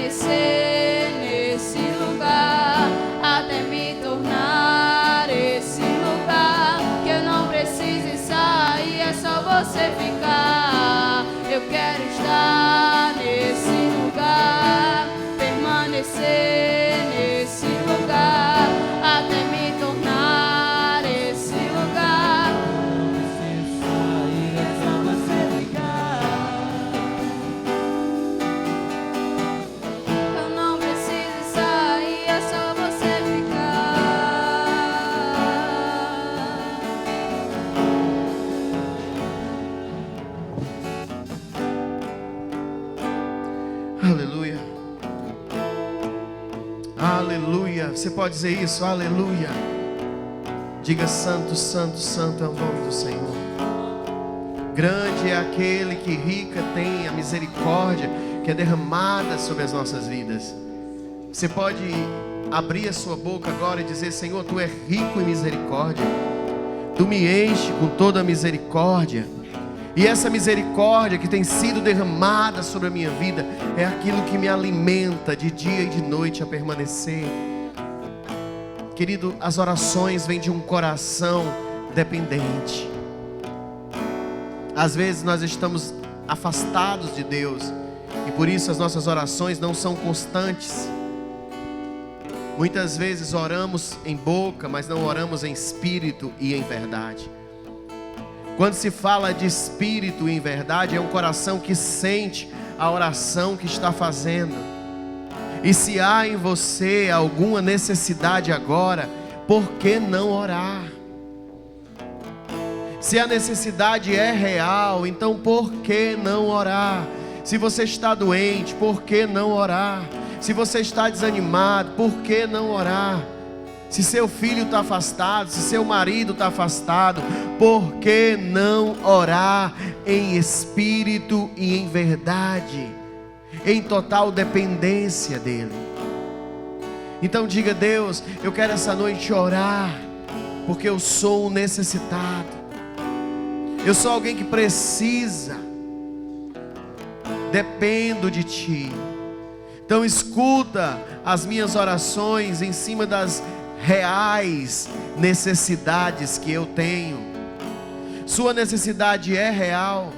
permanecer nesse lugar, até me tornar esse lugar, que eu não precise sair, é só você ficar. Eu quero estar nesse lugar, permanecer nesse lugar, até me tornar esse lugar. Você sair, é só você ficar. Eu não preciso sair, é só você ficar. Aleluia. Aleluia. Você pode dizer isso? Aleluia. Diga: santo, santo, santo é o nome do Senhor. Grande é aquele que rica tem a misericórdia que é derramada sobre as nossas vidas. Você pode abrir a sua boca agora e dizer: Senhor, Tu és rico em misericórdia. Tu me enche com toda a misericórdia. E essa misericórdia que tem sido derramada sobre a minha vida é aquilo que me alimenta de dia e de noite a permanecer. Querido, as orações vêm de um coração dependente. Às vezes nós estamos afastados de Deus e por isso as nossas orações não são constantes. Muitas vezes oramos em boca, mas não oramos em espírito e em verdade. Quando se fala de espírito e em verdade, é um coração que sente a oração que está fazendo. E se há em você alguma necessidade agora, por que não orar? Se a necessidade é real, então por que não orar? Se você está doente, por que não orar? Se você está desanimado, por que não orar? Se seu filho está afastado, se seu marido está afastado, por que não orar em espírito e em verdade, em total dependência dEle? Então diga: Deus, eu quero essa noite orar, porque eu sou um necessitado, eu sou alguém que precisa, dependo de Ti. Então escuta as minhas orações em cima das reais necessidades que eu tenho. Sua necessidade é real?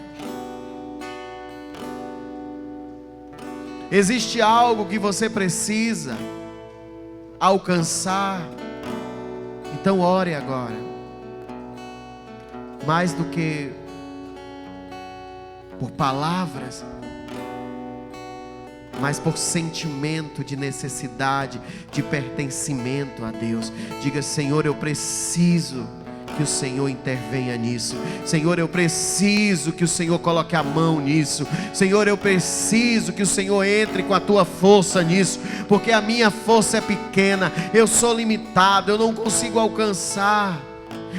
Existe algo que você precisa alcançar? Então ore agora. Mais do que por palavras, mas por sentimento de necessidade, de pertencimento a Deus. Diga: Senhor, eu preciso que o Senhor intervenha nisso. Senhor, eu preciso que o Senhor coloque a mão nisso. Senhor, eu preciso que o Senhor entre com a Tua força nisso, porque a minha força é pequena, eu sou limitado, eu não consigo alcançar.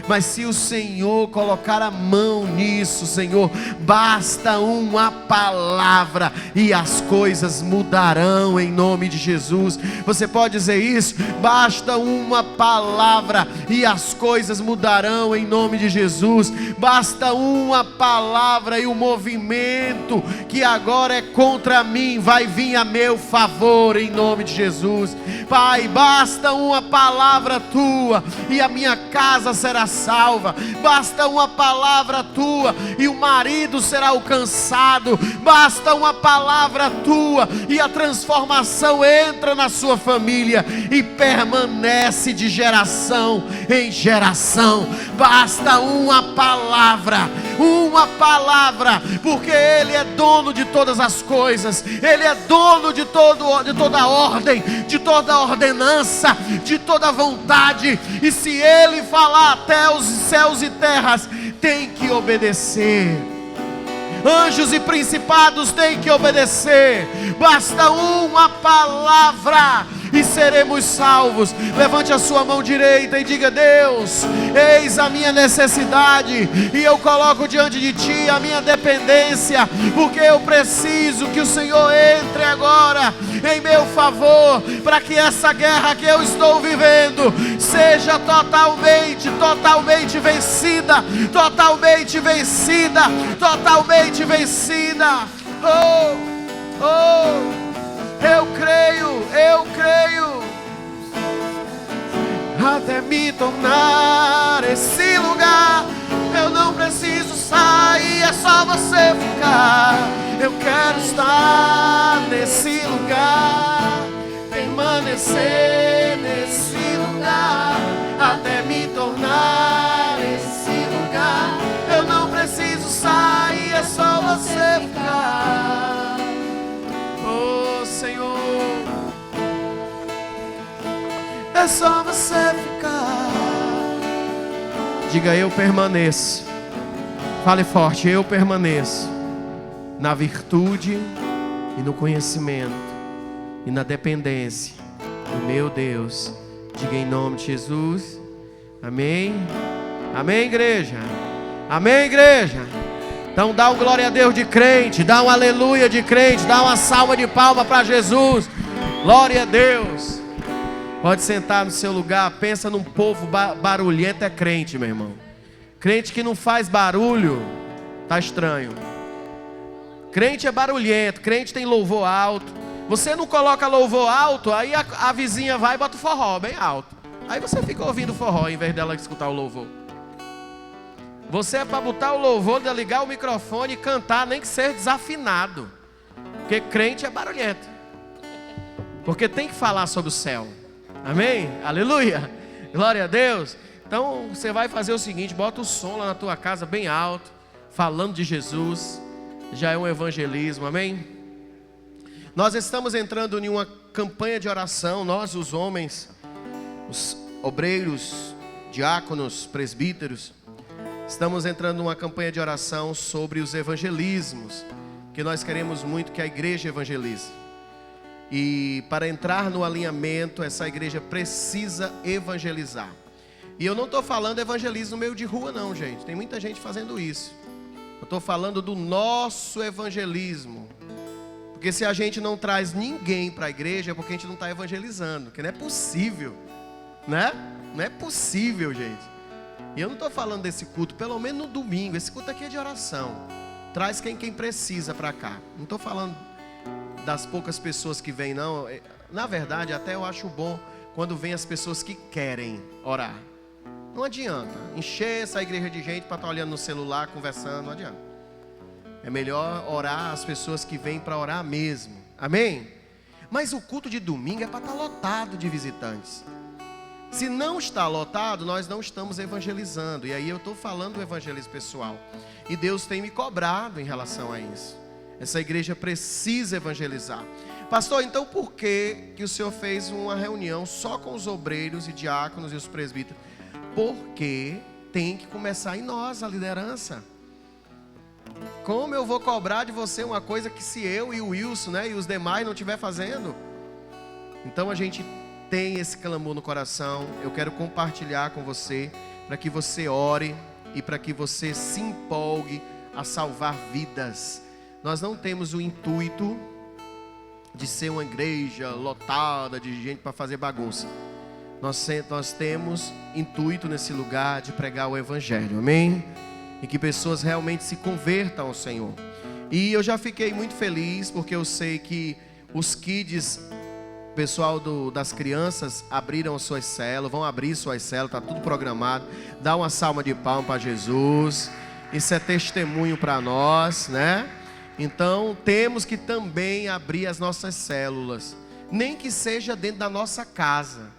Mas se o Senhor colocar a mão nisso, Senhor, basta uma palavra e as coisas mudarão em nome de Jesus. Você pode dizer isso? Basta uma palavra e as coisas mudarão em nome de Jesus. Basta uma palavra e o movimento que agora é contra mim vai vir a meu favor em nome de Jesus. Pai, basta uma palavra Tua e a minha casa será salva. Basta uma palavra Tua e o marido será alcançado. Basta uma palavra Tua e a transformação entra na sua família e permanece de geração em geração. Basta uma palavra, porque Ele é dono de todas as coisas. Ele é dono de toda a ordem, de toda a ordenança, de toda a vontade. E se Ele falar, até os céus e terras tem que obedecer. Anjos e principados têm que obedecer. Basta uma palavra e seremos salvos. Levante a sua mão direita e diga: Deus, eis a minha necessidade e eu coloco diante de Ti a minha dependência, porque eu preciso que o Senhor entre agora em meu favor, para que essa guerra que eu estou vivendo seja totalmente vencida, totalmente vencida, totalmente vencida. Eu creio. até me tornar esse lugar. Eu não preciso sair, é só você ficar. Eu quero estar nesse lugar, permanecer nesse lugar, até me tornar esse lugar. Eu não preciso sair, é só você ficar. Oh Senhor, é só você ficar. Diga: eu permaneço. Fale forte: eu permaneço na virtude e no conhecimento e na dependência do meu Deus. Diga em nome de Jesus. Amém. Amém, igreja. Amém, igreja. Então dá um glória a Deus de crente, dá um aleluia de crente, dá uma salva de palma para Jesus. Glória a Deus. Pode sentar no seu lugar. Pensa num povo barulhento, é crente, meu irmão. Crente que não faz barulho, tá estranho. Crente é barulhento, crente tem louvor alto. Você não coloca louvor alto, aí a vizinha vai e bota o forró bem alto. Aí você fica ouvindo forró em vez dela escutar o louvor. Você é para botar o louvor, ligar o microfone e cantar, nem que seja desafinado. Porque crente é barulhento. Porque tem que falar sobre o céu. Amém? Aleluia. Glória a Deus. Então você vai fazer o seguinte: bota o som lá na tua casa bem alto, falando de Jesus. Já é um evangelismo, amém? Nós estamos entrando em uma campanha de oração. Nós, os homens, os obreiros, diáconos, presbíteros, estamos entrando numa campanha de oração sobre os evangelismos, que nós queremos muito que a igreja evangelize. E para entrar no alinhamento, essa igreja precisa evangelizar. E eu não estou falando evangelismo no meio de rua não, gente. Tem muita gente fazendo isso. Eu estou falando do nosso evangelismo. Porque se a gente não traz ninguém para a igreja, é porque a gente não está evangelizando. Porque não é possível, né? Não é possível, gente. E eu não estou falando desse culto, pelo menos no domingo. Esse culto aqui é de oração. Traz quem precisa para cá. Não estou falando das poucas pessoas que vêm, não. Na verdade, até eu acho bom quando vem as pessoas que querem orar. Não adianta encher essa igreja de gente para estar olhando no celular, conversando, não adianta. É melhor orar as pessoas que vêm para orar mesmo. Amém? Mas o culto de domingo é para estar lotado de visitantes. Se não está lotado, nós não estamos evangelizando. E aí eu estou falando do evangelismo pessoal. E Deus tem me cobrado em relação a isso. Essa igreja precisa evangelizar. Pastor, então por que o senhor fez uma reunião só com os obreiros e diáconos e os presbíteros? Porque tem que começar em nós a liderança. Como eu vou cobrar de você uma coisa que se eu e o Wilson, né, e os demais não estiver fazendo? Então a gente tem esse clamor no coração. Eu quero compartilhar com você, para que você ore e para que você se empolgue a salvar vidas. Nós não temos o intuito de ser uma igreja lotada de gente para fazer bagunça. Nós temos intuito nesse lugar de pregar o evangelho, amém? E que pessoas realmente se convertam ao Senhor. E eu já fiquei muito feliz, porque eu sei que os kids, pessoal das crianças, abriram suas células, vão abrir suas células, está tudo programado. Dá uma salva de palmas para Jesus. Isso é testemunho para nós, né? Então temos que também abrir as nossas células, nem que seja dentro da nossa casa.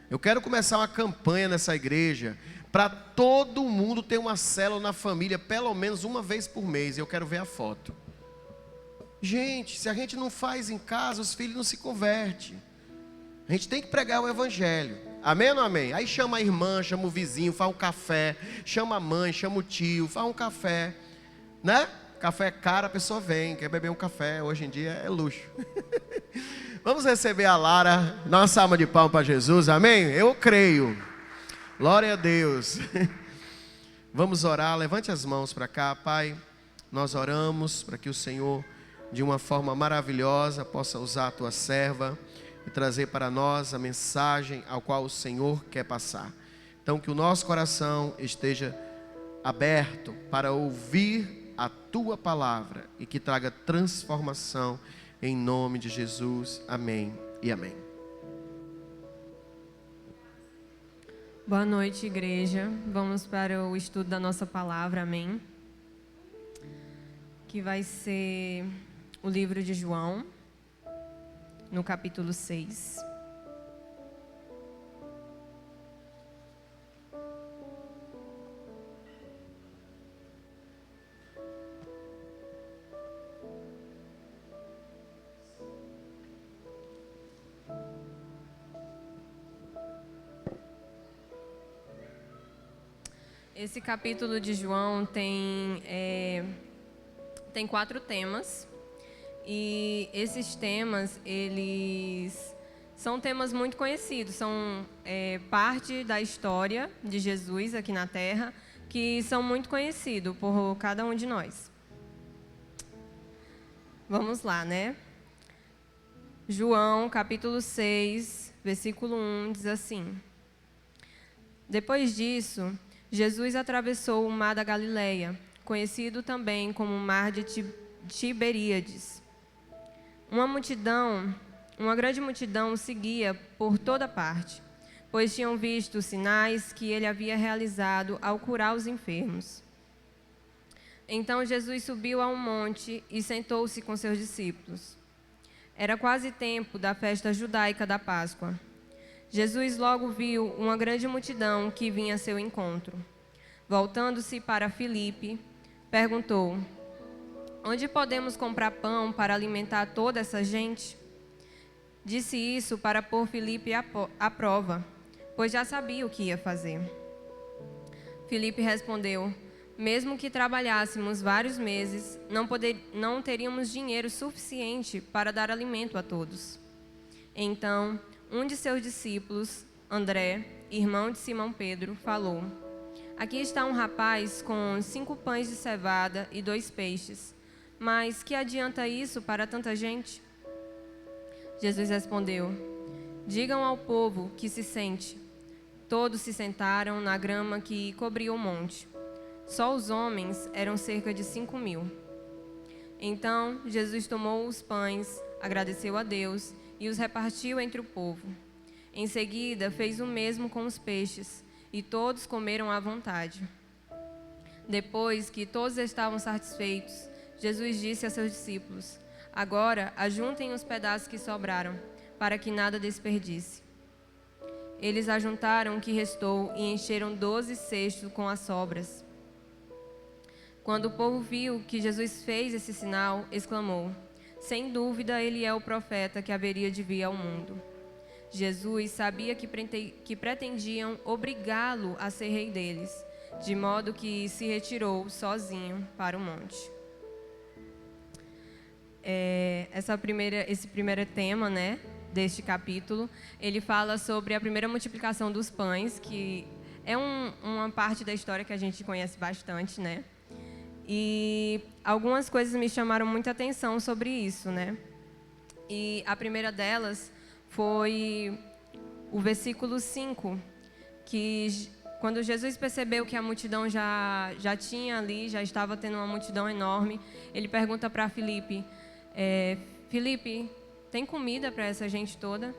Eu quero começar uma campanha nessa igreja para todo mundo ter uma célula na família, pelo menos uma vez por mês. Eu quero ver a foto. Gente, se a gente não faz em casa, os filhos não se convertem. A gente tem que pregar o evangelho. Amém ou não amém? Aí chama a irmã, chama o vizinho, faz um café. Chama a mãe, chama o tio, faz um café. Né? Café é caro, a pessoa vem, quer beber um café. Hoje em dia é luxo. Vamos receber a Lara. Dá uma salva de palmas para Jesus, amém? Eu creio. Glória a Deus. Vamos orar, levante as mãos para cá, Pai. Nós oramos para que o Senhor, de uma forma maravilhosa, possa usar a tua serva e trazer para nós a mensagem ao qual o Senhor quer passar. Então que o nosso coração esteja aberto para ouvir a tua palavra e que traga transformação em nome de Jesus. Amém e amém. Boa noite, igreja. Vamos para o estudo da nossa palavra, amém? Que vai ser o livro de João, no capítulo 6. Esse capítulo de João tem 4 temas, e esses temas, eles são temas muito conhecidos, são parte da história de Jesus aqui na Terra, que são muito conhecidos por cada um de nós. Vamos lá, né? João, capítulo 6, versículo 1, diz assim: Depois disso, Jesus atravessou o mar da Galileia, conhecido também como o mar de Tiberíades. Uma grande multidão o seguia por toda parte, pois tinham visto os sinais que ele havia realizado ao curar os enfermos. Então Jesus subiu a um monte e sentou-se com seus discípulos. Era quase tempo da festa judaica da Páscoa. Jesus logo viu uma grande multidão que vinha a seu encontro. Voltando-se para Filipe, perguntou: Onde podemos comprar pão para alimentar toda essa gente? Disse isso para pôr Filipe à prova, pois já sabia o que ia fazer. Filipe respondeu: Mesmo que trabalhássemos vários meses, não teríamos dinheiro suficiente para dar alimento a todos. Então, um de seus discípulos, André, irmão de Simão Pedro, falou: Aqui está um rapaz com 5 pães de cevada e 2 peixes. Mas que adianta isso para tanta gente? Jesus respondeu: Digam ao povo que se sente. Todos se sentaram na grama que cobria o monte. Só os homens eram cerca de 5.000. Então Jesus tomou os pães, agradeceu a Deus e os repartiu entre o povo. Em seguida fez o mesmo com os peixes, e todos comeram à vontade. Depois que todos estavam satisfeitos, Jesus disse a seus discípulos: Agora ajuntem os pedaços que sobraram, para que nada desperdice. Eles ajuntaram o que restou e encheram 12 cestos com as sobras. Quando o povo viu que Jesus fez esse sinal, exclamou: Sem dúvida, ele é o profeta que haveria de vir ao mundo. Jesus sabia que pretendiam obrigá-lo a ser rei deles, de modo que se retirou sozinho para o monte. Esse primeiro tema, né, deste capítulo, ele fala sobre a primeira multiplicação dos pães, que é uma parte da história que a gente conhece bastante, né? E algumas coisas me chamaram muita atenção sobre isso, né? E a primeira delas foi o versículo 5, que quando Jesus percebeu que a multidão já tinha ali, já estava tendo uma multidão enorme, ele pergunta para Filipe: Filipe, tem comida para essa gente toda?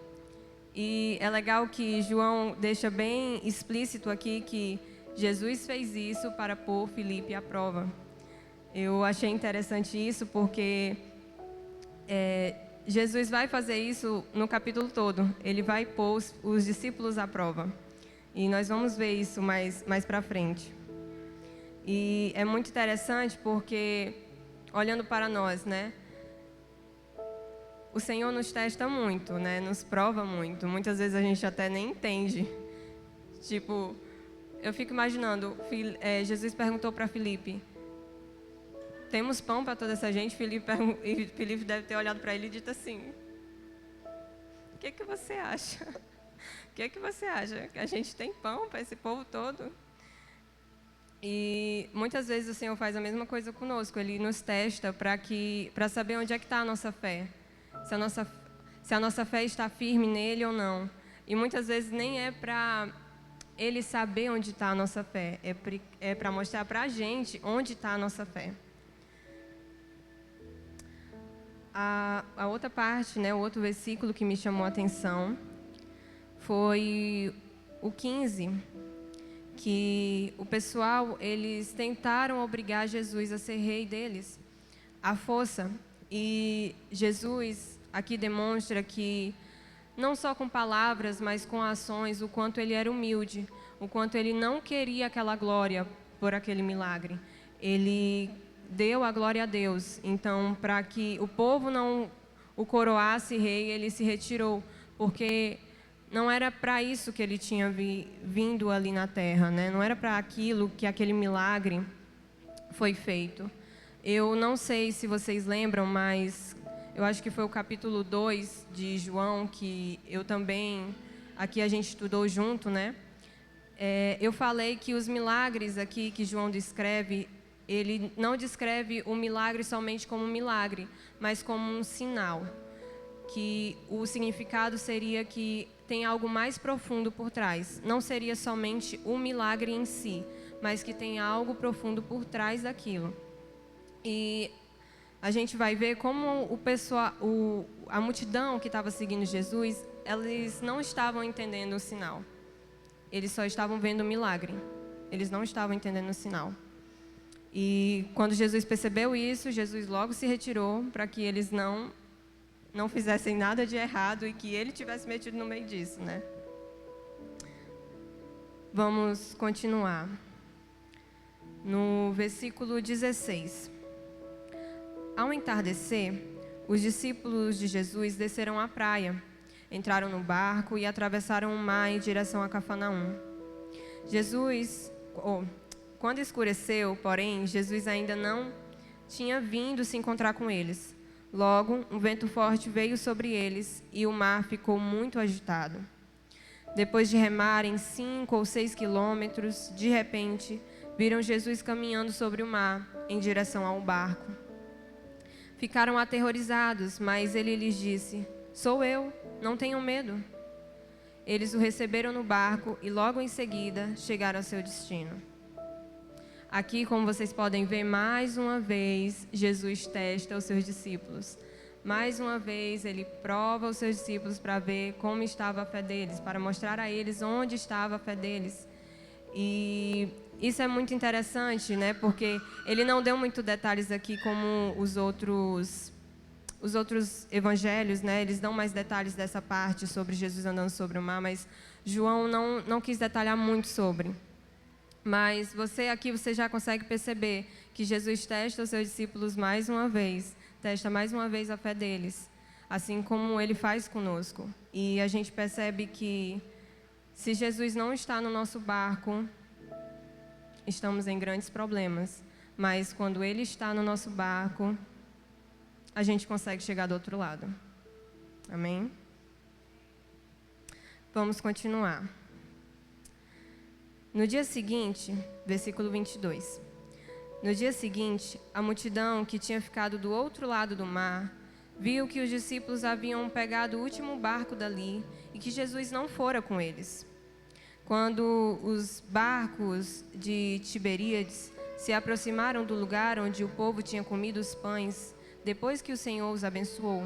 E é legal que João deixa bem explícito aqui que Jesus fez isso para pôr Filipe à prova. Eu achei interessante isso porque Jesus vai fazer isso no capítulo todo. Ele vai pôr os discípulos à prova. E nós vamos ver isso mais para frente. E é muito interessante porque, olhando para nós, né? O Senhor nos testa muito, né? Nos prova muito. Muitas vezes a gente até nem entende. Tipo, eu fico imaginando, Jesus perguntou para Filipe: Temos pão para toda essa gente? Filipe deve ter olhado para ele e dito assim: O que você acha? O que você acha? Que a gente tem pão para esse povo todo? E muitas vezes o Senhor faz a mesma coisa conosco. Ele nos testa para saber onde é que está a nossa fé. Se a nossa fé está firme nele ou não. E muitas vezes nem é para ele saber onde está a nossa fé. É para mostrar para a gente onde está a nossa fé. A outra parte, né, o outro versículo que me chamou a atenção foi o 15, que o pessoal, eles tentaram obrigar Jesus a ser rei deles, à força. E Jesus aqui demonstra que, não só com palavras, mas com ações, o quanto ele era humilde, o quanto ele não queria aquela glória por aquele milagre. Ele deu a glória a Deus. Então, para que o povo não o coroasse rei, ele se retirou, porque não era para isso que ele tinha vindo ali na terra, né? Não era para aquilo que aquele milagre foi feito. Eu não sei se vocês lembram, mas eu acho que foi o capítulo 2 de João, que eu também, aqui a gente estudou junto, né? Eu falei que os milagres aqui que João descreve, ele não descreve o milagre somente como um milagre, mas como um sinal. Que o significado seria que tem algo mais profundo por trás. Não seria somente o milagre em si, mas que tem algo profundo por trás daquilo. E a gente vai ver como o pessoal, a multidão que estava seguindo Jesus, eles não estavam entendendo o sinal. Eles só estavam vendo o milagre. Eles não estavam entendendo o sinal. E quando Jesus percebeu isso, Jesus logo se retirou para que eles não fizessem nada de errado e que ele tivesse metido no meio disso, né? Vamos continuar. No versículo 16. Ao entardecer, os discípulos de Jesus desceram à praia, entraram no barco e atravessaram o mar em direção a Cafarnaum. Quando escureceu, porém, Jesus ainda não tinha vindo se encontrar com eles. Logo, um vento forte veio sobre eles e o mar ficou muito agitado. Depois de remarem 5 ou 6 quilômetros, de repente, viram Jesus caminhando sobre o mar, em direção ao barco. Ficaram aterrorizados, mas ele lhes disse: "Sou eu, não tenham medo." Eles o receberam no barco e logo em seguida chegaram ao seu destino. Aqui, como vocês podem ver, mais uma vez, Jesus testa os seus discípulos. Mais uma vez, ele prova os seus discípulos para ver como estava a fé deles, para mostrar a eles onde estava a fé deles. E isso é muito interessante, né? Porque ele não deu muitos detalhes aqui como os outros evangelhos, né? Eles dão mais detalhes dessa parte sobre Jesus andando sobre o mar, mas João não quis detalhar muito sobre. Mas você já consegue perceber que Jesus testa os seus discípulos mais uma vez, testa mais uma vez a fé deles, assim como ele faz conosco. E a gente percebe que se Jesus não está no nosso barco, estamos em grandes problemas. Mas quando ele está no nosso barco, a gente consegue chegar do outro lado. Amém? Vamos continuar. No dia seguinte, versículo 22. No dia seguinte, a multidão que tinha ficado do outro lado do mar viu que os discípulos haviam pegado o último barco dali e que Jesus não fora com eles. Quando os barcos de Tiberíades se aproximaram do lugar onde o povo tinha comido os pães, depois que o Senhor os abençoou.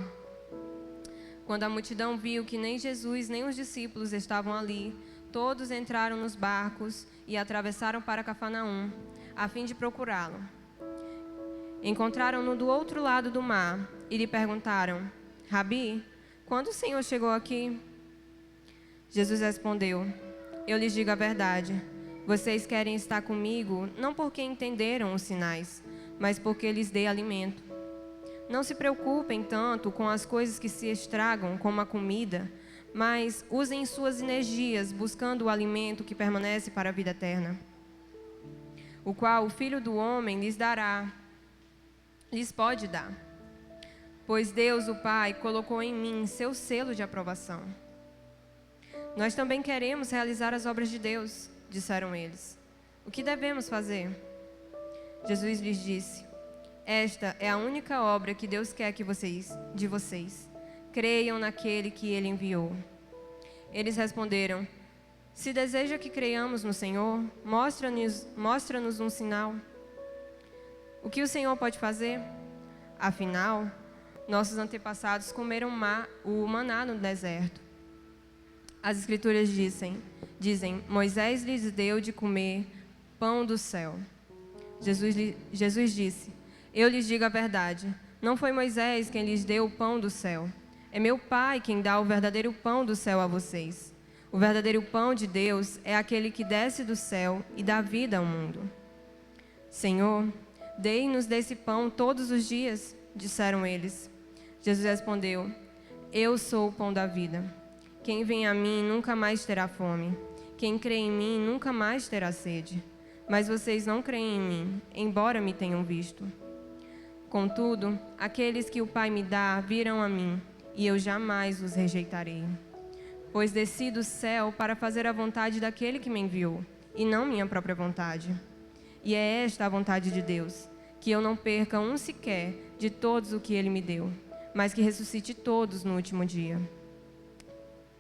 Quando a multidão viu que nem Jesus nem os discípulos estavam ali, todos entraram nos barcos e atravessaram para Cafarnaum, a fim de procurá-lo. Encontraram-no do outro lado do mar e lhe perguntaram: "Rabi, quando o Senhor chegou aqui?" Jesus respondeu: "Eu lhes digo a verdade. Vocês querem estar comigo não porque entenderam os sinais, mas porque lhes dei alimento. Não se preocupem tanto com as coisas que se estragam, como a comida, mas usem suas energias buscando o alimento que permanece para a vida eterna, o qual o Filho do Homem lhes pode dar. Pois Deus, o Pai, colocou em mim seu selo de aprovação." "Nós também queremos realizar as obras de Deus," disseram eles. "O que devemos fazer?" Jesus lhes disse: "Esta é a única obra que Deus quer de vocês. Creiam naquele que Ele enviou." Eles responderam: "Se deseja que creiamos no Senhor, mostra-nos um sinal. O que o Senhor pode fazer? Afinal, nossos antepassados comeram o maná no deserto." As Escrituras dizem: Dizem: Moisés lhes deu de comer pão do céu. Jesus disse: Eu lhes digo a verdade. Não foi Moisés quem lhes deu o pão do céu. É meu Pai quem dá o verdadeiro pão do céu a vocês. O verdadeiro pão de Deus é aquele que desce do céu e dá vida ao mundo. Senhor, dei-nos desse pão todos os dias, disseram eles. Jesus respondeu: Eu sou o pão da vida. Quem vem a mim nunca mais terá fome. Quem crê em mim nunca mais terá sede. Mas vocês não creem em mim, embora me tenham visto. Contudo, aqueles que o Pai me dá virão a mim, e eu jamais os rejeitarei. Pois desci do céu para fazer a vontade daquele que me enviou, e não minha própria vontade. E é esta a vontade de Deus, que eu não perca um sequer de todos o que Ele me deu, mas que ressuscite todos no último dia.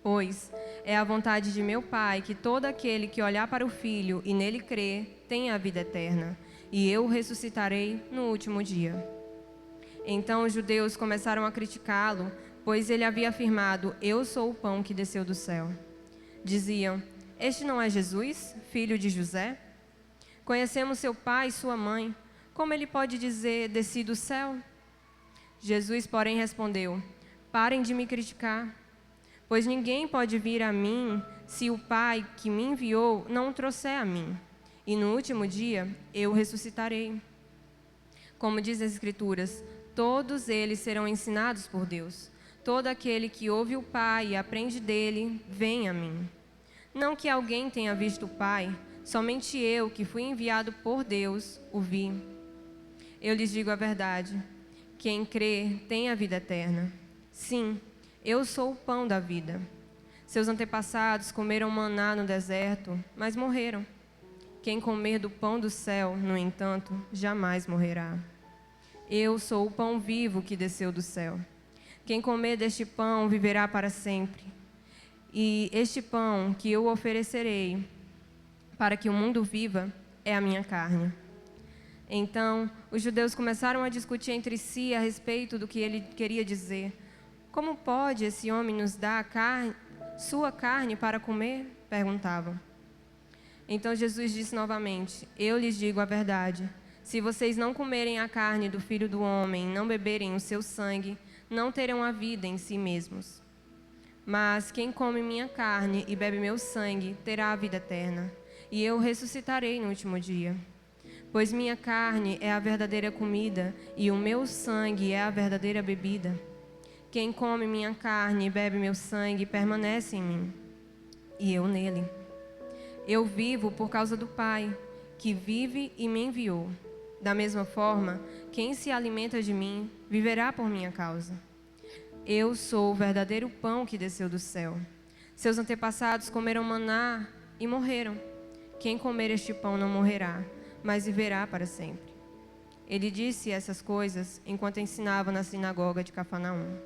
Pois é a vontade de meu Pai que todo aquele que olhar para o Filho e nele crer tenha a vida eterna, e eu o ressuscitarei no último dia. Então os judeus começaram a criticá-lo, pois ele havia afirmado: Eu sou o pão que desceu do céu. Diziam: Este não é Jesus, filho de José? Conhecemos seu pai e sua mãe. Como ele pode dizer: Desci do céu? Jesus, porém, respondeu: Parem de me criticar, pois ninguém pode vir a mim se o Pai que me enviou não o trouxer a mim. E no último dia eu ressuscitarei. Como diz as Escrituras, todos eles serão ensinados por Deus. Todo aquele que ouve o Pai e aprende dele, vem a mim. Não que alguém tenha visto o Pai, somente eu, que fui enviado por Deus, o vi. Eu lhes digo a verdade: quem crê tem a vida eterna. Sim, eu sou o pão da vida. Seus antepassados comeram maná no deserto, mas morreram. Quem comer do pão do céu, no entanto, jamais morrerá. Eu sou o pão vivo que desceu do céu. Quem comer deste pão viverá para sempre. E este pão que eu oferecerei para que o mundo viva é a minha carne. Então, os judeus começaram a discutir entre si a respeito do que ele queria dizer. Como pode esse homem nos dar sua carne para comer? Perguntavam. Então Jesus disse novamente: Eu lhes digo a verdade. Se vocês não comerem a carne do Filho do Homem, não beberem o seu sangue, não terão a vida em si mesmos. Mas quem come minha carne e bebe meu sangue, terá a vida eterna, e eu ressuscitarei no último dia. Pois minha carne é a verdadeira comida, e o meu sangue é a verdadeira bebida. Quem come minha carne e bebe meu sangue permanece em mim, e eu nele. Eu vivo por causa do Pai, que vive e me enviou. Da mesma forma, quem se alimenta de mim, viverá por minha causa. Eu sou o verdadeiro pão que desceu do céu. Seus antepassados comeram maná e morreram. Quem comer este pão não morrerá, mas viverá para sempre. Ele disse essas coisas enquanto ensinava na sinagoga de Cafarnaum.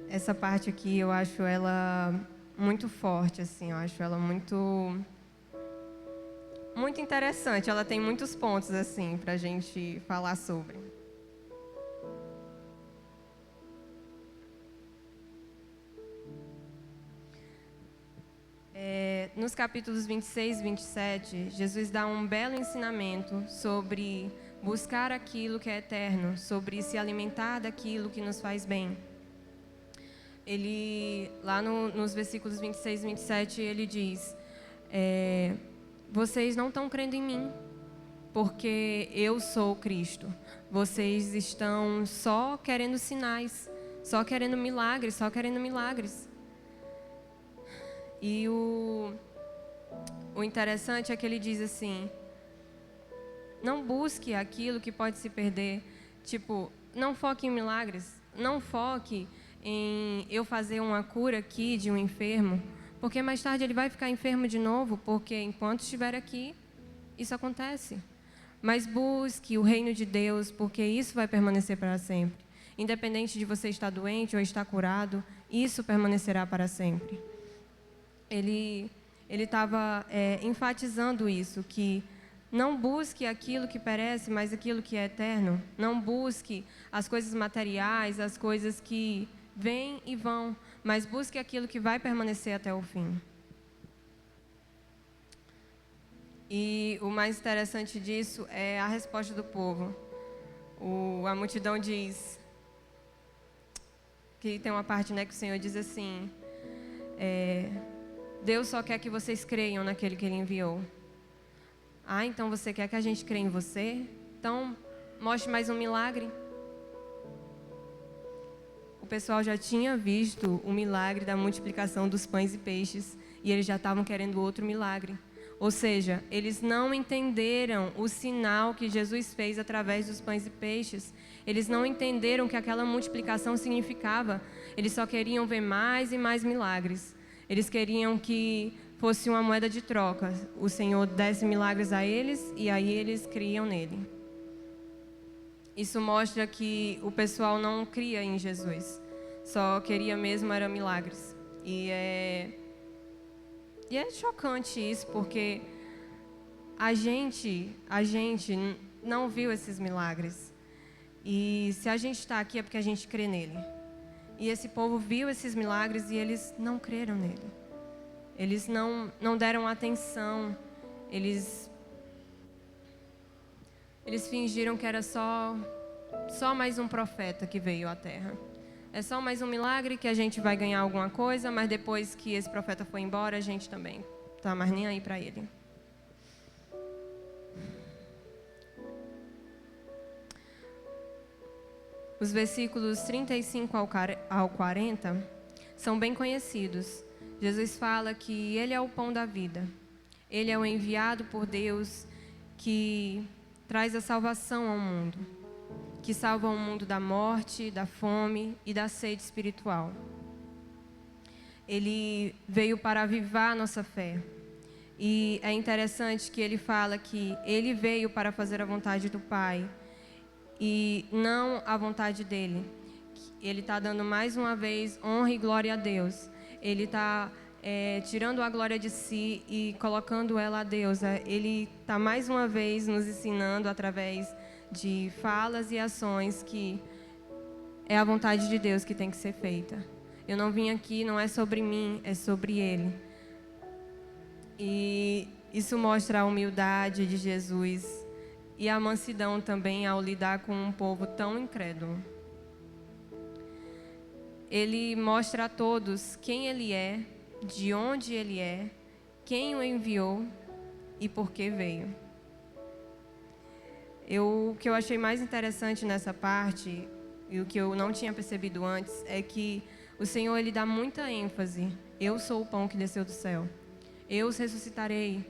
Essa parte aqui eu acho ela muito forte, assim, eu acho ela muito interessante. Ela tem muitos pontos assim para a gente falar sobre. Nos capítulos 26 e 27, Jesus dá um belo ensinamento sobre buscar aquilo que é eterno, sobre se alimentar daquilo que nos faz bem. Ele, lá nos versículos 26 e 27, ele diz: vocês não estão crendo em mim, porque eu sou Cristo. Vocês estão só querendo sinais, só querendo milagres, só querendo milagres. E o interessante é que ele diz assim: não busque aquilo que pode se perder. Tipo, não foque em milagres, não foque em eu fazer uma cura aqui de um enfermo, porque mais tarde ele vai ficar enfermo de novo, porque enquanto estiver aqui, isso acontece. Mas busque o reino de Deus, porque isso vai permanecer para sempre. Independente de você estar doente ou estar curado, isso permanecerá para sempre. Ele estava enfatizando isso, que não busque aquilo que perece, mas aquilo que é eterno. Não busque as coisas materiais, as coisas que vêm e vão, mas busque aquilo que vai permanecer até o fim. E o mais interessante disso é a resposta do povo. A multidão diz, que tem uma parte, né, que o Senhor diz assim, Deus só quer que vocês creiam naquele que Ele enviou. Ah, então você quer que a gente creia em você? Então, mostre mais um milagre. O pessoal já tinha visto o milagre da multiplicação dos pães e peixes e eles já estavam querendo outro milagre. Ou seja, eles não entenderam o sinal que Jesus fez através dos pães e peixes. Eles não entenderam o que aquela multiplicação significava. Eles só queriam ver mais e mais milagres. Eles queriam que fosse uma moeda de troca. O Senhor desse milagres a eles e aí eles criam nele. Isso mostra que o pessoal não cria em Jesus. Só queria mesmo era milagres. E é chocante isso, porque a gente não viu esses milagres. E se a gente está aqui é porque a gente crê nele. E esse povo viu esses milagres e eles não creram nele. Eles não deram atenção. Eles fingiram que era só mais um profeta que veio à terra. É só mais um milagre que a gente vai ganhar alguma coisa, mas depois que esse profeta foi embora, a gente também tá mais nem aí para ele. Os versículos 35 ao 40 são bem conhecidos. Jesus fala que Ele é o pão da vida. Ele é o enviado por Deus que traz a salvação ao mundo, que salva o mundo da morte, da fome e da sede espiritual. Ele veio para avivar a nossa fé. E é interessante que ele fala que ele veio para fazer a vontade do Pai e não a vontade dele. Ele está dando mais uma vez honra e glória a Deus. Ele está tirando a glória de si e colocando ela a Deus. Ele está mais uma vez nos ensinando através de falas e ações que é a vontade de Deus que tem que ser feita. Eu não vim aqui, não é sobre mim, é sobre Ele. E isso mostra a humildade de Jesus e a mansidão também ao lidar com um povo tão incrédulo. Ele mostra a todos quem Ele é, de onde Ele é, quem o enviou e por que veio. O que eu achei mais interessante nessa parte, e o que eu não tinha percebido antes, é que o Senhor Ele dá muita ênfase. Eu sou o pão que desceu do céu. Eu os ressuscitarei.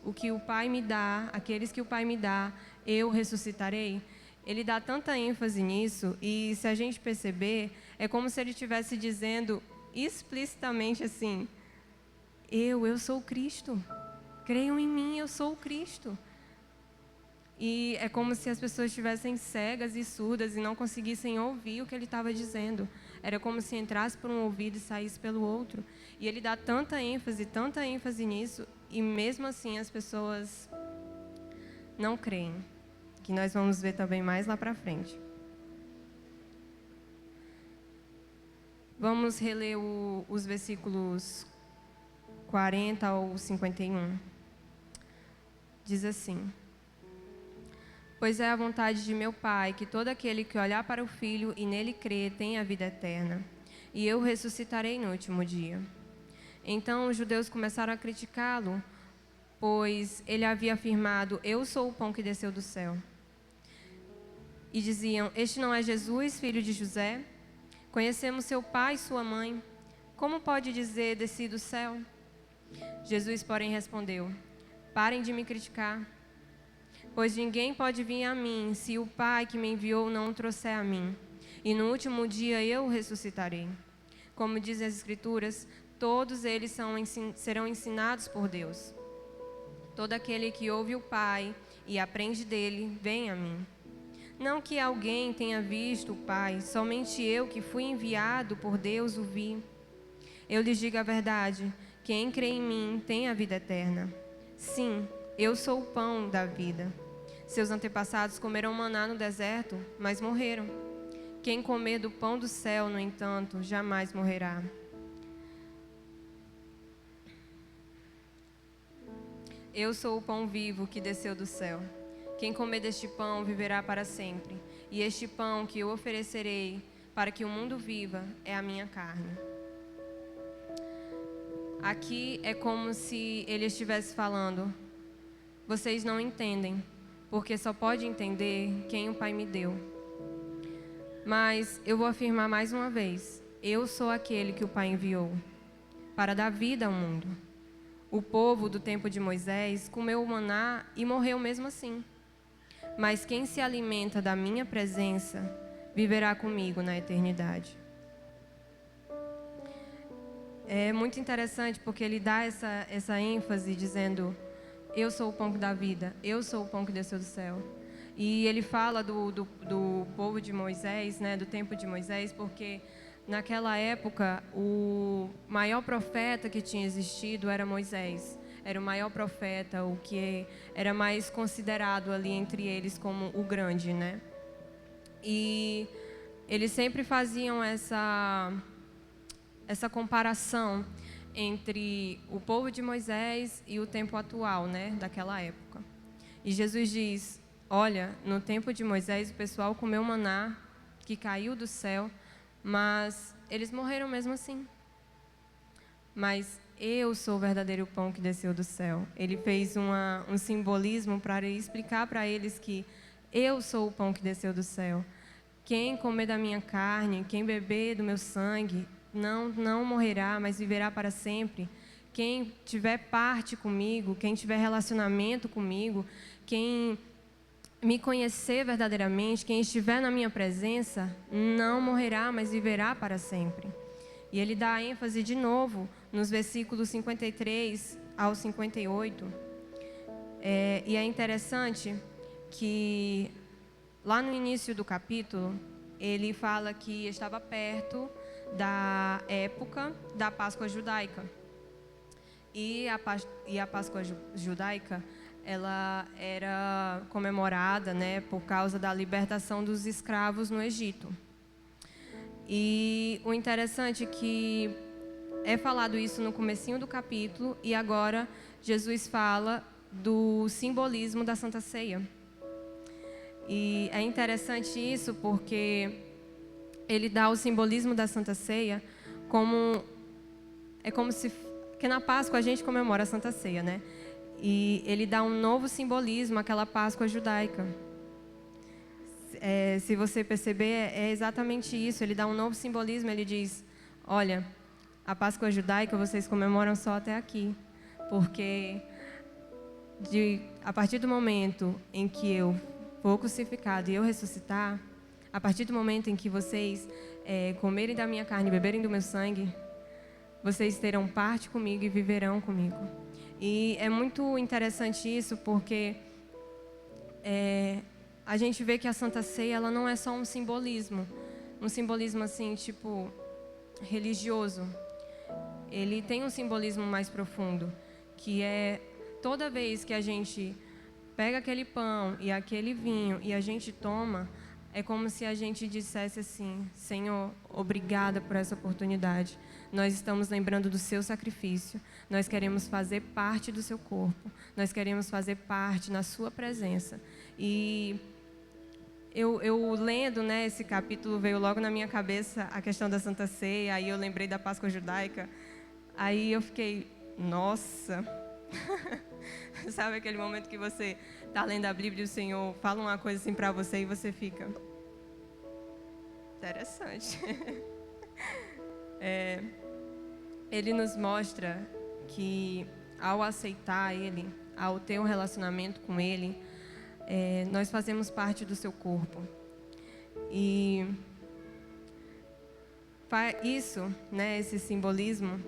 O que o Pai me dá, aqueles que o Pai me dá, eu ressuscitarei. Ele dá tanta ênfase nisso, e se a gente perceber, é como se ele estivesse dizendo explicitamente assim: eu sou o Cristo. Creiam em mim, eu sou o Cristo. E é como se as pessoas estivessem cegas e surdas e não conseguissem ouvir o que ele estava dizendo. Era como se entrasse por um ouvido e saísse pelo outro. E ele dá tanta ênfase nisso, e mesmo assim as pessoas não creem. Que nós vamos ver também mais lá para frente. Vamos reler os versículos 40 ao 51. Diz assim: Pois é a vontade de meu Pai que todo aquele que olhar para o Filho e nele crer tenha a vida eterna, e eu ressuscitarei no último dia. Então os judeus começaram a criticá-lo, pois ele havia afirmado: Eu sou o pão que desceu do céu. E diziam: Este não é Jesus, filho de José? Conhecemos seu pai e sua mãe. Como pode dizer: Desci do céu? Jesus, porém, respondeu: Parem de me criticar. Pois ninguém pode vir a mim se o Pai que me enviou não o trouxer a mim. E no último dia eu o ressuscitarei. Como dizem as Escrituras, todos eles serão ensinados por Deus. Todo aquele que ouve o Pai e aprende dele, vem a mim. Não que alguém tenha visto o Pai, somente eu que fui enviado por Deus o vi. Eu lhes digo a verdade, quem crê em mim tem a vida eterna. Sim, eu sou o pão da vida. Seus antepassados comeram maná no deserto, mas morreram. Quem comer do pão do céu, no entanto, jamais morrerá. Eu sou o pão vivo que desceu do céu. Quem comer deste pão viverá para sempre. E este pão que eu oferecerei para que o mundo viva é a minha carne. Aqui é como se ele estivesse falando: vocês não entendem, porque só pode entender quem o Pai me deu. Mas eu vou afirmar mais uma vez: eu sou aquele que o Pai enviou para dar vida ao mundo. O povo do tempo de Moisés comeu o maná e morreu mesmo assim. Mas quem se alimenta da minha presença viverá comigo na eternidade. É muito interessante porque ele dá essa ênfase dizendo: eu sou o pão da vida, eu sou o pão que desceu do céu. E ele fala do povo de Moisés, né, do tempo de Moisés, porque naquela época o maior profeta que tinha existido era Moisés. Era o maior profeta, o que era mais considerado ali entre eles como o grande, né? E eles sempre faziam essa comparação entre o povo de Moisés e o tempo atual, né, daquela época. E Jesus diz: olha, no tempo de Moisés o pessoal comeu maná que caiu do céu, mas eles morreram mesmo assim. Mas eu sou o verdadeiro pão que desceu do céu. Ele fez um simbolismo para explicar para eles que eu sou o pão que desceu do céu. Quem comer da minha carne, quem beber do meu sangue, não morrerá, mas viverá para sempre. Quem tiver parte comigo, quem tiver relacionamento comigo, quem me conhecer verdadeiramente, quem estiver na minha presença, não morrerá, mas viverá para sempre. E ele dá ênfase de novo nos versículos 53 ao 58. E é interessante que lá no início do capítulo, ele fala que estava perto da época da Páscoa judaica. E a Páscoa judaica, ela era comemorada, né, por causa da libertação dos escravos no Egito. E o interessante é que é falado isso no comecinho do capítulo, e agora Jesus fala do simbolismo da Santa Ceia. E é interessante isso porque ele dá o simbolismo da Santa Ceia como se que na Páscoa a gente comemora a Santa Ceia, né? E ele dá um novo simbolismo àquela Páscoa judaica. Se você perceber, é exatamente isso. Ele dá um novo simbolismo. Ele diz: olha, a Páscoa judaica vocês comemoram só até aqui, porque a partir do momento em que eu for crucificado e eu ressuscitar, a partir do momento em que vocês comerem da minha carne e beberem do meu sangue, vocês terão parte comigo e viverão comigo. E é muito interessante isso porque a gente vê que a Santa Ceia, ela não é só um simbolismo assim, tipo, religioso. Ele tem um simbolismo mais profundo, que é toda vez que a gente pega aquele pão e aquele vinho e a gente toma, é como se a gente dissesse assim: Senhor, obrigada por essa oportunidade. Nós estamos lembrando do seu sacrifício. Nós queremos fazer parte do seu corpo. Nós queremos fazer parte na sua presença. E eu lendo, né, esse capítulo, veio logo na minha cabeça a questão da Santa Ceia. Aí eu lembrei da Páscoa judaica. Aí eu fiquei, nossa. Sabe aquele momento que você está lendo a Bíblia e o Senhor fala uma coisa assim para você e você fica... Interessante. Ele nos mostra que ao aceitar Ele, ao ter um relacionamento com Ele, nós fazemos parte do seu corpo. E isso, né, esse simbolismo,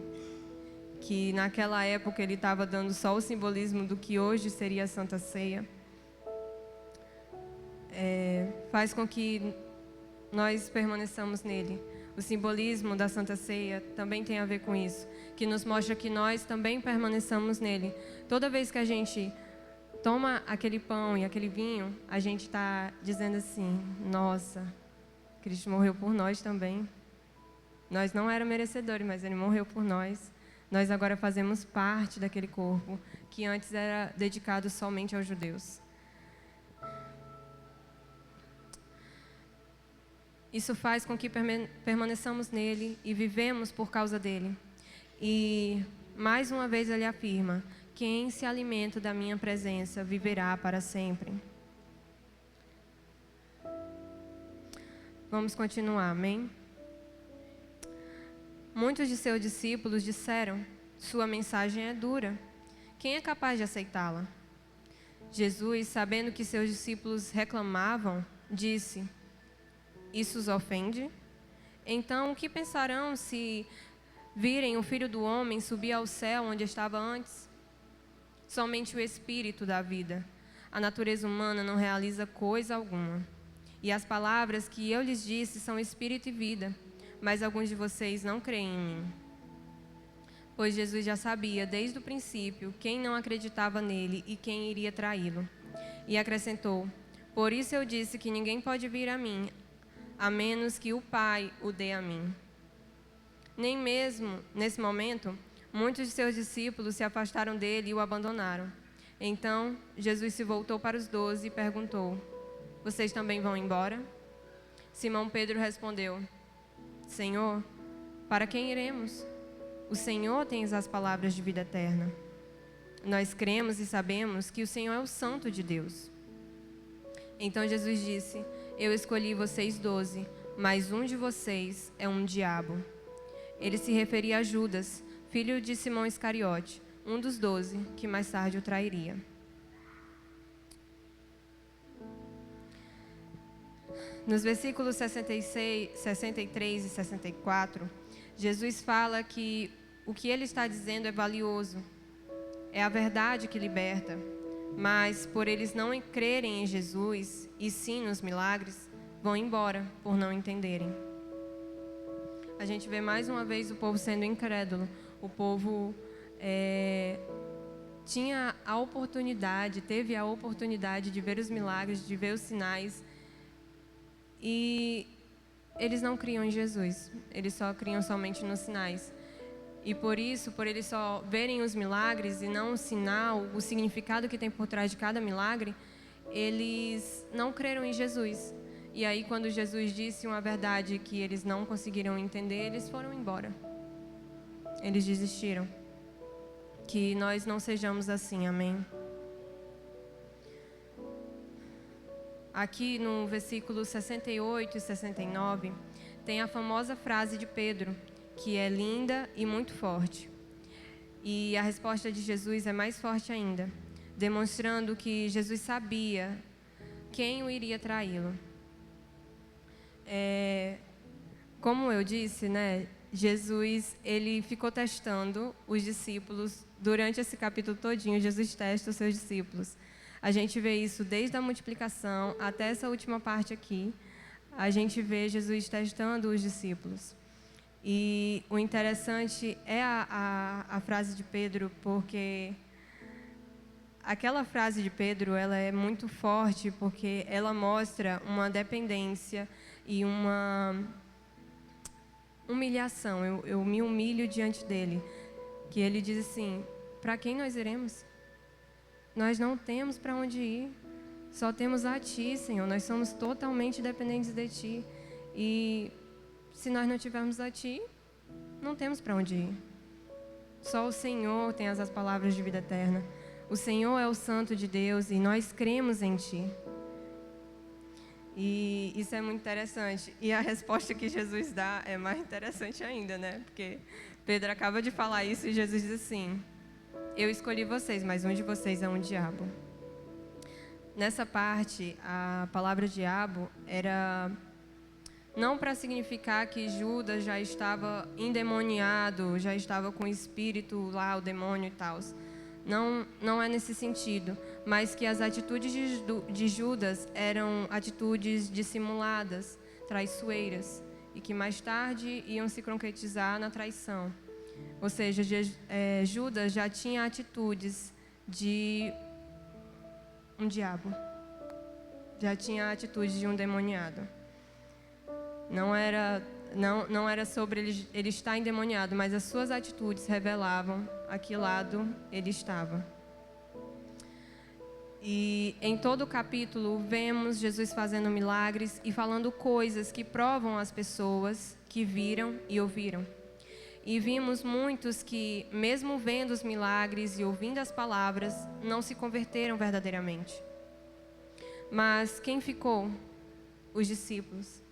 que naquela época ele estava dando só o simbolismo do que hoje seria a Santa Ceia, faz com que nós permaneçamos nele. O simbolismo da Santa Ceia também tem a ver com isso, que nos mostra que nós também permaneçamos nele. Toda vez que a gente toma aquele pão e aquele vinho, a gente está dizendo assim: nossa, Cristo morreu por nós também. Nós não éramos merecedores, mas Ele morreu por nós. Nós agora fazemos parte daquele corpo que antes era dedicado somente aos judeus. Isso faz com que permaneçamos nele e vivemos por causa dele. E, mais uma vez, ele afirma: quem se alimenta da minha presença viverá para sempre. Vamos continuar, amém? Muitos de seus discípulos disseram: sua mensagem é dura. Quem é capaz de aceitá-la? Jesus, sabendo que seus discípulos reclamavam, disse: isso os ofende? Então, o que pensarão se virem o Filho do Homem subir ao céu onde estava antes? Somente o Espírito dá vida. A natureza humana não realiza coisa alguma. E as palavras que eu lhes disse são Espírito e vida, mas alguns de vocês não creem em mim. Pois Jesus já sabia, desde o princípio, quem não acreditava nele e quem iria traí-lo. E acrescentou: por isso eu disse que ninguém pode vir a mim, a menos que o Pai o dê a mim. Nem mesmo, nesse momento, muitos de seus discípulos se afastaram dele e o abandonaram. Então, Jesus se voltou para os 12 e perguntou: vocês também vão embora? Simão Pedro respondeu: Senhor, para quem iremos? O Senhor tem as palavras de vida eterna. Nós cremos e sabemos que o Senhor é o Santo de Deus. Então Jesus disse: eu escolhi vocês 12, mas um de vocês é um diabo. Ele se referia a Judas, filho de Simão Iscariote, um dos 12, que mais tarde o trairia. Nos versículos 63 e 64, Jesus fala que o que ele está dizendo é valioso, é a verdade que liberta, mas por eles não crerem em Jesus, e sim nos milagres, vão embora por não entenderem. A gente vê mais uma vez o povo sendo incrédulo. O povo teve a oportunidade de ver os milagres, de ver os sinais, e eles não criam em Jesus, eles só criam somente nos sinais. E por isso, por eles só verem os milagres e não o sinal, o significado que tem por trás de cada milagre, eles não creram em Jesus. E aí, quando Jesus disse uma verdade que eles não conseguiram entender, eles foram embora. Eles desistiram. Que nós não sejamos assim, amém? Aqui no versículo 68 e 69, tem a famosa frase de Pedro, que é linda e muito forte. E a resposta de Jesus é mais forte ainda, demonstrando que Jesus sabia quem o iria traí-lo. Como eu disse, né, Jesus ele ficou testando os discípulos durante esse capítulo todinho. Jesus testa os seus discípulos. A gente vê isso desde a multiplicação até essa última parte aqui. A gente vê Jesus testando os discípulos. E o interessante é a frase de Pedro, porque aquela frase de Pedro ela é muito forte, porque ela mostra uma dependência e uma humilhação. Eu me humilho diante dele. Que ele diz assim: para quem nós iremos? Nós não temos para onde ir, só temos a Ti, Senhor. Nós somos totalmente dependentes de Ti. E se nós não tivermos a Ti, não temos para onde ir. Só o Senhor tem as palavras de vida eterna. O Senhor é o Santo de Deus e nós cremos em Ti. E isso é muito interessante. E a resposta que Jesus dá é mais interessante ainda, né? Porque Pedro acaba de falar isso e Jesus diz assim: eu escolhi vocês, mas um de vocês é um diabo. Nessa parte, a palavra diabo era não para significar que Judas já estava endemoniado, já estava com o espírito lá, o demônio e tal. Não é nesse sentido, mas que as atitudes de Judas eram atitudes dissimuladas, traiçoeiras, e que mais tarde iam se concretizar na traição. Ou seja, Judas já tinha atitudes de um diabo, já tinha atitudes de um demoniado. Não era sobre ele estar endemoniado, mas as suas atitudes revelavam a que lado ele estava. E em todo o capítulo vemos Jesus fazendo milagres e falando coisas que provam às pessoas que viram e ouviram. E vimos muitos que, mesmo vendo os milagres e ouvindo as palavras, não se converteram verdadeiramente. Mas quem ficou? Os discípulos.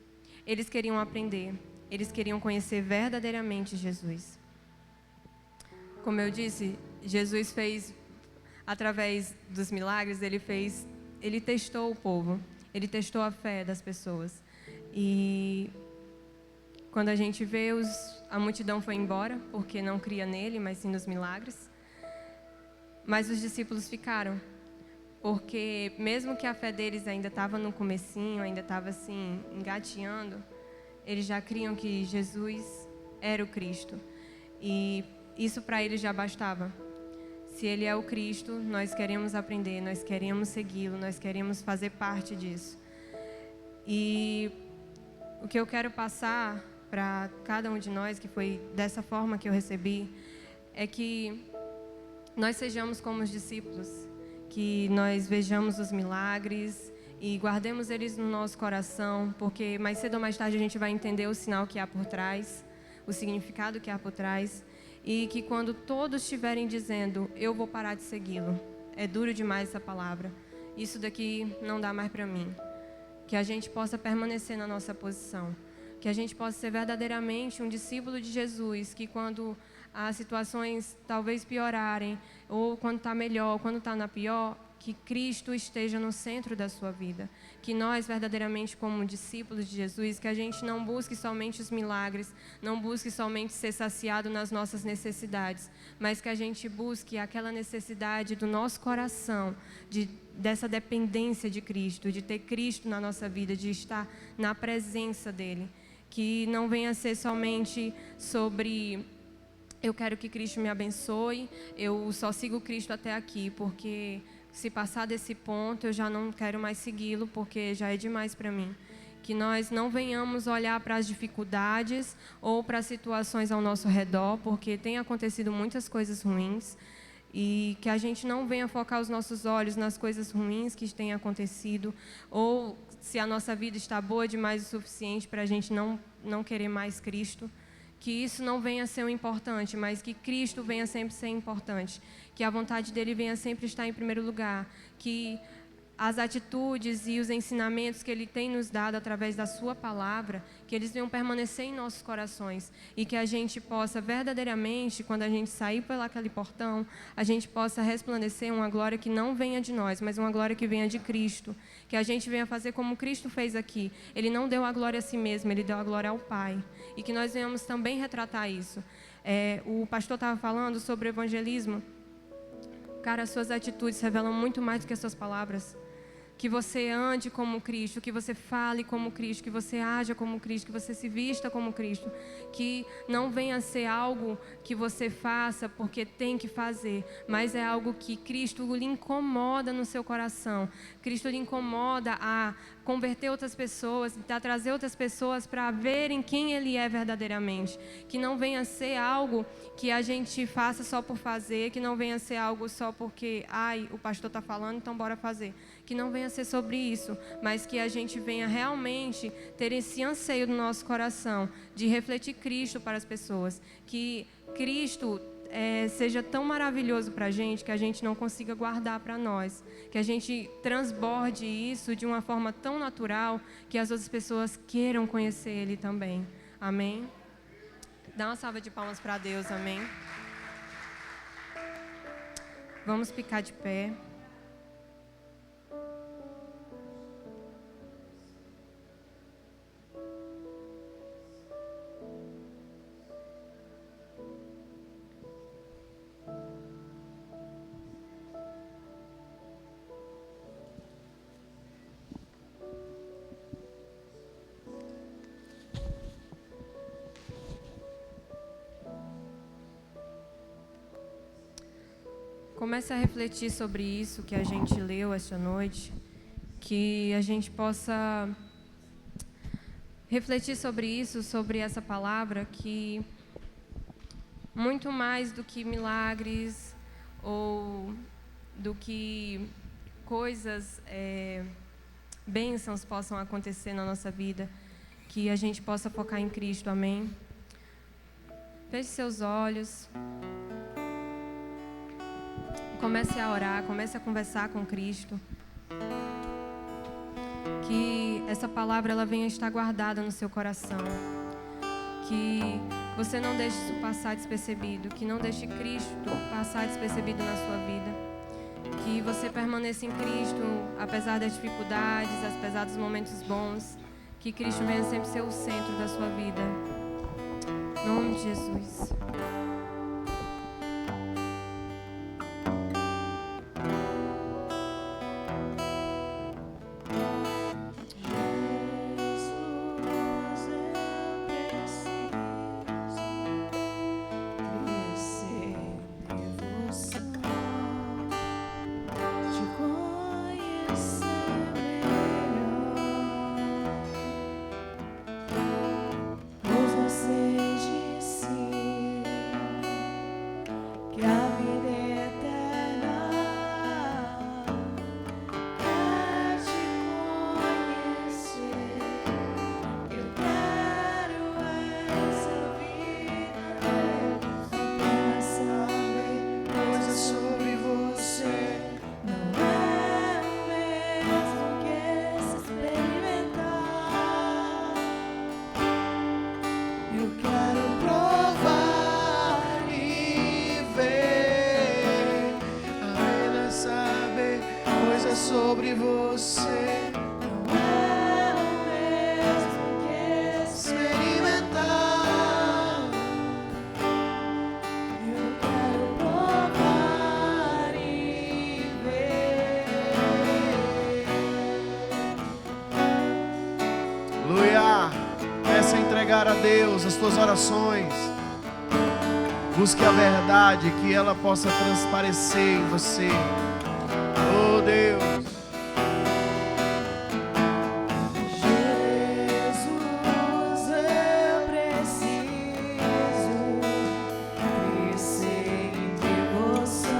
Eles queriam aprender, eles queriam conhecer verdadeiramente Jesus. Como eu disse, Jesus fez, através dos milagres, ele testou o povo, ele testou a fé das pessoas. E quando a gente vê, a multidão foi embora, porque não cria nele, mas sim nos milagres. Mas os discípulos ficaram, porque mesmo que a fé deles ainda estava no comecinho, ainda estava assim, engateando, eles já criam que Jesus era o Cristo. E isso para eles já bastava. Se ele é o Cristo, nós queremos aprender, nós queremos segui-lo, nós queremos fazer parte disso. E o que eu quero passar para cada um de nós, que foi dessa forma que eu recebi, é que nós sejamos como os discípulos, que nós vejamos os milagres e guardemos eles no nosso coração, porque mais cedo ou mais tarde a gente vai entender o sinal que há por trás, o significado que há por trás, e que quando todos estiverem dizendo, eu vou parar de segui-lo, é duro demais essa palavra, isso daqui não dá mais para mim, que a gente possa permanecer na nossa posição, que a gente possa ser verdadeiramente um discípulo de Jesus, que quando as situações talvez piorarem, ou quando está melhor, ou quando está na pior, que Cristo esteja no centro da sua vida. Que nós, verdadeiramente, como discípulos de Jesus, que a gente não busque somente os milagres, não busque somente ser saciado nas nossas necessidades, mas que a gente busque aquela necessidade do nosso coração, dessa dependência de Cristo, de ter Cristo na nossa vida, de estar na presença dEle. Que não venha ser somente sobre... eu quero que Cristo me abençoe, eu só sigo Cristo até aqui, porque se passar desse ponto eu já não quero mais segui-lo, porque já é demais para mim. Que nós não venhamos olhar para as dificuldades ou para as situações ao nosso redor, porque tem acontecido muitas coisas ruins, e que a gente não venha focar os nossos olhos nas coisas ruins que têm acontecido, ou se a nossa vida está boa demais o suficiente para a gente não querer mais Cristo. Que isso não venha a ser o importante, mas que Cristo venha sempre ser importante. Que a vontade dele venha sempre estar em primeiro lugar. Que as atitudes e os ensinamentos que ele tem nos dado através da sua palavra, que eles venham permanecer em nossos corações. E que a gente possa verdadeiramente, quando a gente sair por aquele portão, a gente possa resplandecer uma glória que não venha de nós, mas uma glória que venha de Cristo. Que a gente venha fazer como Cristo fez aqui. Ele não deu a glória a si mesmo, ele deu a glória ao Pai. E que nós venhamos também retratar isso. O pastor estava falando sobre o evangelismo. Cara, as suas atitudes revelam muito mais do que as suas palavras. Que você ande como Cristo, que você fale como Cristo, que você haja como Cristo, que você se vista como Cristo. Que não venha a ser algo que você faça porque tem que fazer, mas é algo que Cristo lhe incomoda no seu coração. Cristo lhe incomoda a converter outras pessoas, a trazer outras pessoas para verem quem Ele é verdadeiramente. Que não venha a ser algo que a gente faça só por fazer, que não venha a ser algo só porque, o pastor está falando, então bora fazer. Que não venha a ser sobre isso, mas que a gente venha realmente ter esse anseio no nosso coração de refletir Cristo para as pessoas. Que Cristo seja tão maravilhoso para a gente não consiga guardar para nós. Que a gente transborde isso de uma forma tão natural que as outras pessoas queiram conhecer Ele também. Amém? Dá uma salva de palmas para Deus, amém? Vamos ficar de pé. Comece a refletir sobre isso que a gente leu esta noite, que a gente possa refletir sobre isso, sobre essa palavra, que muito mais do que milagres ou do que coisas, bênçãos possam acontecer na nossa vida, que a gente possa focar em Cristo, amém? Feche seus olhos, comece a orar, comece a conversar com Cristo, que essa palavra ela venha estar guardada no seu coração, que você não deixe isso passar despercebido, que não deixe Cristo passar despercebido na sua vida, que você permaneça em Cristo, apesar das dificuldades, apesar dos momentos bons, que Cristo venha sempre ser o centro da sua vida. Em nome de Jesus. Sobre você não é o mesmo que experimentar. Eu quero provar e ver. Aleluia! Peça a entregar a Deus as tuas orações. Busque a verdade, que ela possa transparecer em você. Oh Deus, Jesus, eu preciso crescer em devoção,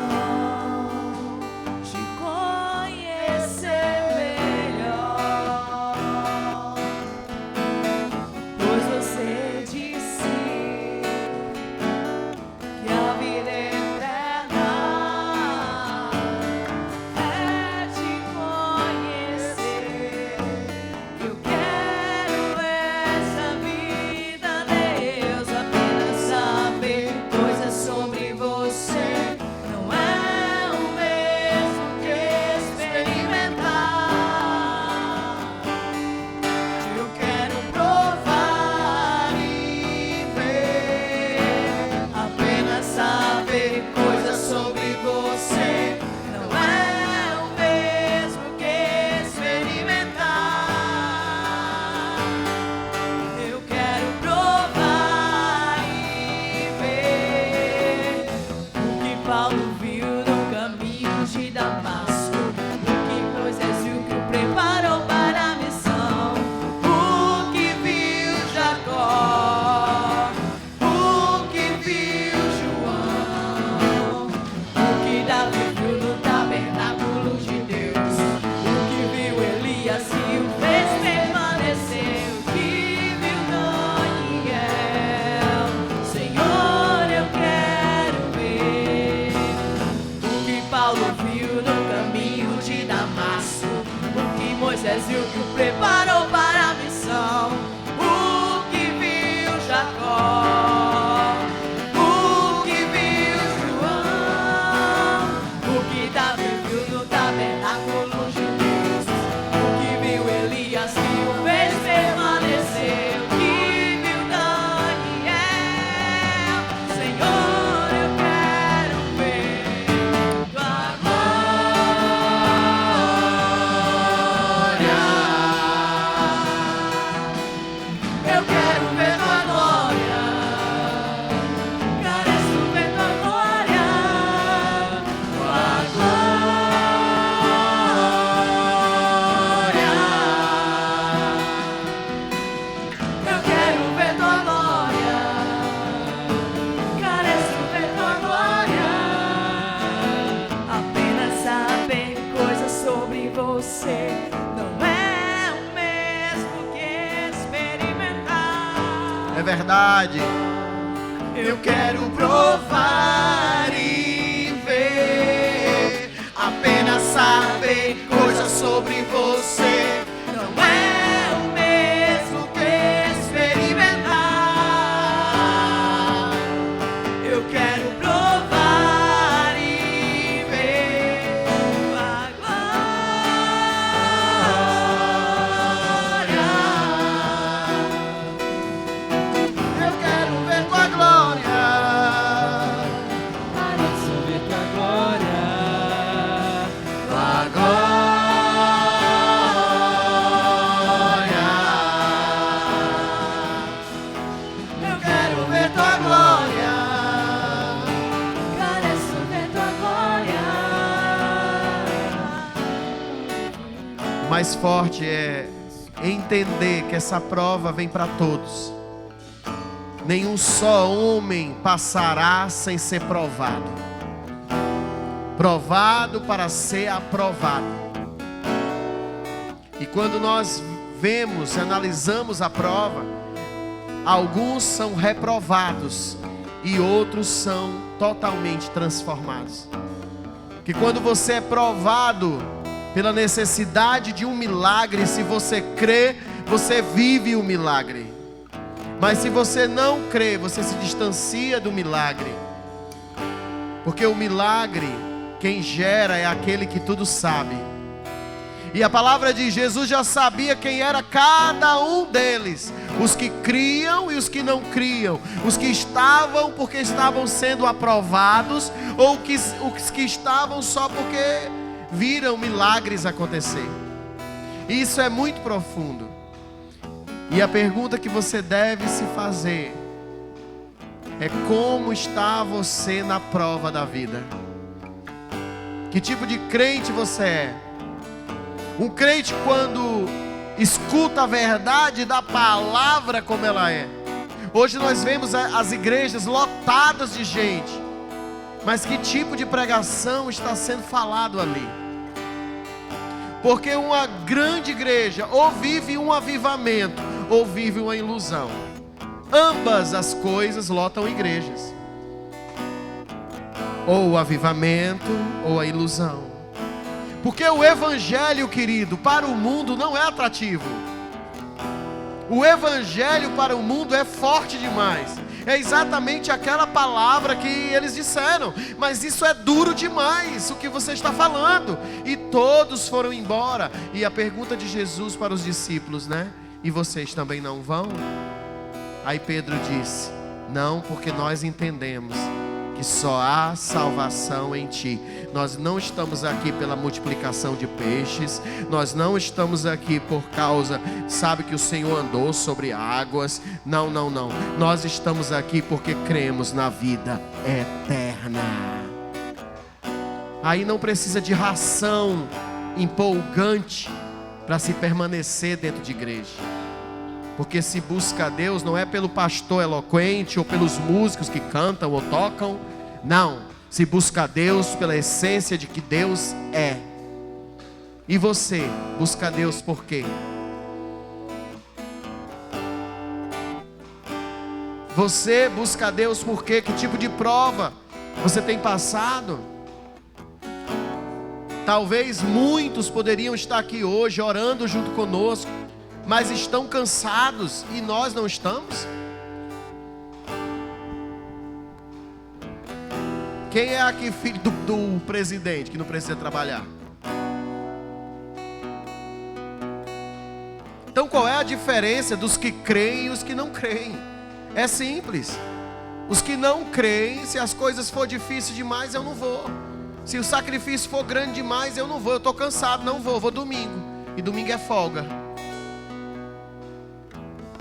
te conhecer melhor, pois você disse que a vida eterna é te verdade. Eu quero provar e ver, apenas saber coisas sobre você. Não é o mesmo que experimentar. Eu quero provar e ver a glória. Eu quero ver tua glória. Quero ver tua glória. Tua glória. Eu quero ver tua glória. Careço ver tua glória. Mais forte é entender que essa prova vem para todos. Nenhum só homem passará sem ser provado. Provado para ser aprovado. E quando nós vemos, analisamos a prova, alguns são reprovados e outros são totalmente transformados. Que quando você é provado pela necessidade de um milagre, se você crê, você vive o milagre. Mas se você não crê, você se distancia do milagre. Porque o milagre, quem gera é aquele que tudo sabe. E a palavra de Jesus já sabia quem era cada um deles. Os que criam e os que não criam. Os que estavam porque estavam sendo aprovados, ou os que estavam só porque viram milagres acontecer. Isso é muito profundo. E a pergunta que você deve se fazer é: como está você na prova da vida? Que tipo de crente você é? Um crente, quando escuta a verdade da palavra como ela é. Hoje nós vemos as igrejas lotadas de gente, mas que tipo de pregação está sendo falado ali? Porque uma grande igreja ou vive um avivamento ou vive uma ilusão. Ambas as coisas lotam igrejas. Ou o avivamento ou a ilusão. Porque o evangelho, querido, para o mundo não é atrativo. O evangelho para o mundo é forte demais. É exatamente aquela palavra que eles disseram. Mas isso é duro demais, o que você está falando. E todos foram embora. E a pergunta de Jesus para os discípulos, né? E vocês também não vão? Aí Pedro disse: não, porque nós entendemos que só há salvação em Ti. Nós não estamos aqui pela multiplicação de peixes. Nós não estamos aqui por causa, sabe, que o Senhor andou sobre águas. Não, não, não. Nós estamos aqui porque cremos na vida eterna. Aí não precisa de ração empolgante para se permanecer dentro de igreja. Porque se busca a Deus não é pelo pastor eloquente ou pelos músicos que cantam ou tocam. Não, se busca a Deus pela essência de que Deus é. E você busca a Deus por quê? Você busca a Deus por quê? Que tipo de prova você tem passado? Talvez muitos poderiam estar aqui hoje orando junto conosco, mas estão cansados e nós não estamos. Quem é aqui filho do presidente que não precisa trabalhar? Então qual é a diferença dos que creem e os que não creem? É simples. Os que não creem, se as coisas for difíceis demais, eu não vou. Se o sacrifício for grande demais, eu não vou. Eu estou cansado, não vou. Vou domingo. E domingo é folga.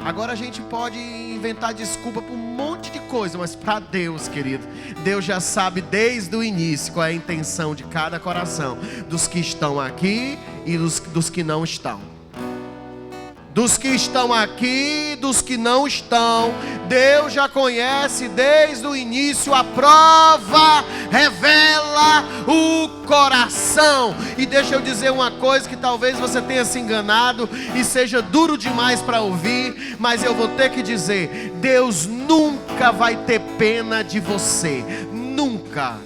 Agora a gente pode inventar desculpa para um monte de coisa, mas para Deus, querido, Deus já sabe desde o início qual é a intenção de cada coração, dos que estão aqui e dos que não estão. dos que estão aqui, dos que não estão. Deus já conhece desde o início. A prova revela o coração. E deixa eu dizer uma coisa que talvez você tenha se enganado e seja duro demais para ouvir, mas eu vou ter que dizer: Deus nunca vai ter pena de você. Nunca.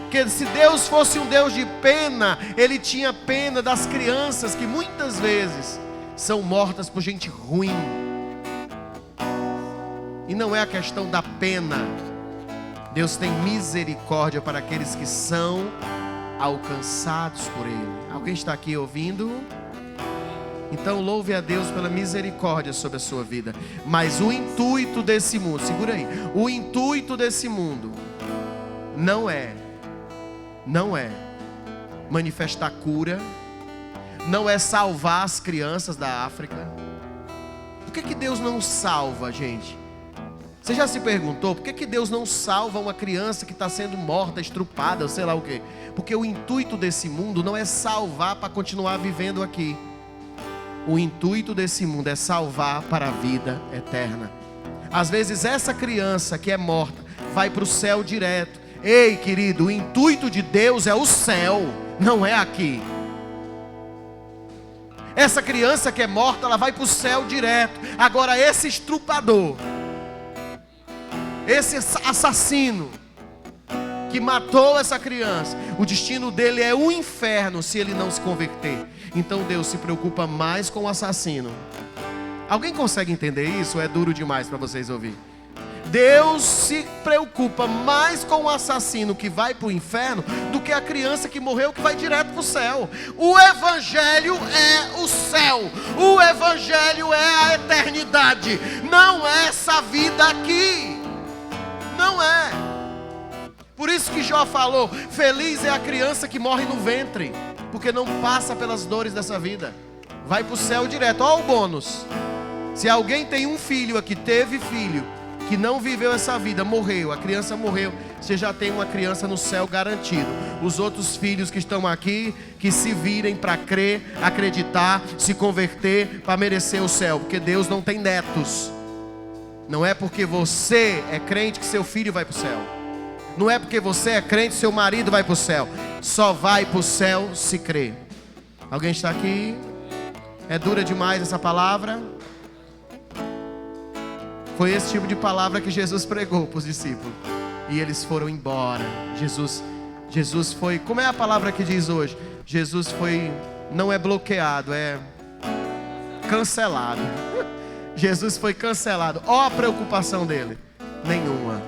Porque se Deus fosse um Deus de pena, Ele tinha pena das crianças que muitas vezes são mortas por gente ruim. E não é a questão da pena. Deus tem misericórdia para aqueles que são alcançados por Ele. Alguém está aqui ouvindo? Então louve a Deus pela misericórdia sobre a sua vida. Mas o intuito desse mundo, segura aí, o intuito desse mundo não é manifestar cura, não é salvar as crianças da África. Por que Deus não salva, gente? Você já se perguntou por que Deus não salva uma criança que está sendo morta, estrupada, sei lá o quê? Porque o intuito desse mundo não é salvar para continuar vivendo aqui. O intuito desse mundo é salvar para a vida eterna. Às vezes essa criança que é morta vai para o céu direto. Ei, querido, o intuito de Deus é o céu, não é aqui. Essa criança que é morta, ela vai para o céu direto. Agora esse estrupador, esse assassino que matou essa criança, o destino dele é o inferno se ele não se converter. Então Deus se preocupa mais com o assassino. Alguém consegue entender isso ou é duro demais para vocês ouvir? Deus se preocupa mais com o assassino que vai para o inferno do que a criança que morreu que vai direto para o céu. O Evangelho é o céu. O Evangelho é a eternidade. Não é essa vida aqui. Não é. Por isso que Jó falou: feliz é a criança que morre no ventre, porque não passa pelas dores dessa vida. Vai para o céu direto. Olha o bônus. Se alguém tem um filho aqui, teve filho, que não viveu essa vida, morreu, a criança morreu, você já tem uma criança no céu garantido. Os outros filhos que estão aqui, que se virem para crer, acreditar, se converter, para merecer o céu. Porque Deus não tem netos. Não é porque você é crente que seu filho vai para o céu. Não é porque você é crente que seu marido vai para o céu. Só vai para o céu se crer. Alguém está aqui? É dura demais essa palavra? Foi esse tipo de palavra que Jesus pregou para os discípulos. E eles foram embora. Jesus foi, como é a palavra que diz hoje? Jesus foi, não é bloqueado, é cancelado. Jesus foi cancelado. Ó a preocupação dele. Nenhuma.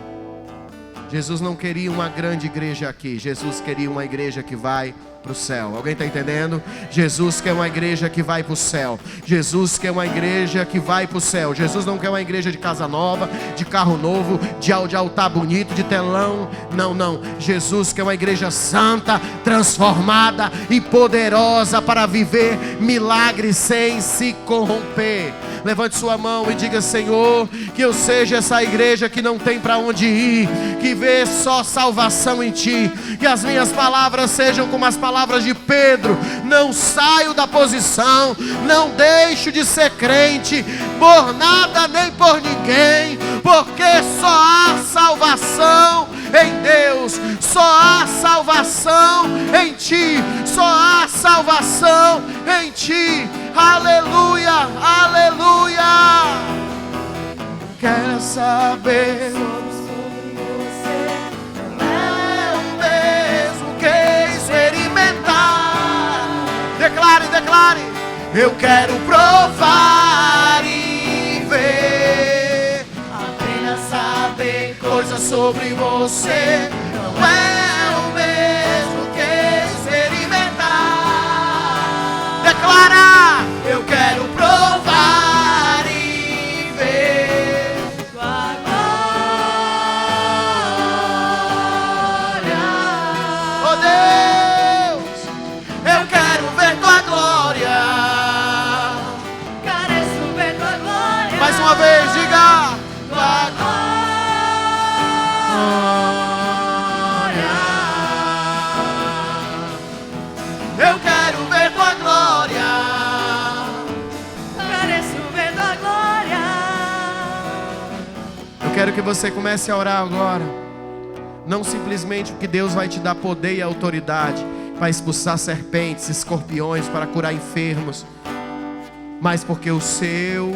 Jesus não queria uma grande igreja aqui. Jesus queria uma igreja que vai para o céu. Alguém está entendendo? Jesus quer uma igreja que vai para o céu. Jesus quer uma igreja que vai para o céu. Jesus não quer uma igreja de casa nova, de carro novo, de altar bonito, de telão. Não, não. Jesus quer uma igreja santa, transformada e poderosa para viver milagres sem se corromper. Levante sua mão e diga: Senhor, que eu seja essa igreja que não tem para onde ir, que vê só salvação em Ti. Que as minhas palavras sejam como as palavras de Pedro: não saio da posição, não deixo de ser crente por nada nem por ninguém, porque só há salvação em Deus, só há salvação em Ti, só há salvação em Ti. Aleluia, aleluia. Quero saber sobre você, não é o mesmo que experimentar. Declare, declare. Eu quero provar e ver, apenas saber coisas sobre você. Não é o mesmo que experimentar. Declara. Eu quero provar e ver tua glória. Oh Deus, eu quero ver tua glória. Careço ver tua glória. Mais uma vez, diga: tua glória. Eu quero ver tua glória. quero que você comece a orar agora. Não simplesmente porque Deus vai te dar poder e autoridade para expulsar serpentes, escorpiões, para curar enfermos, mas porque o seu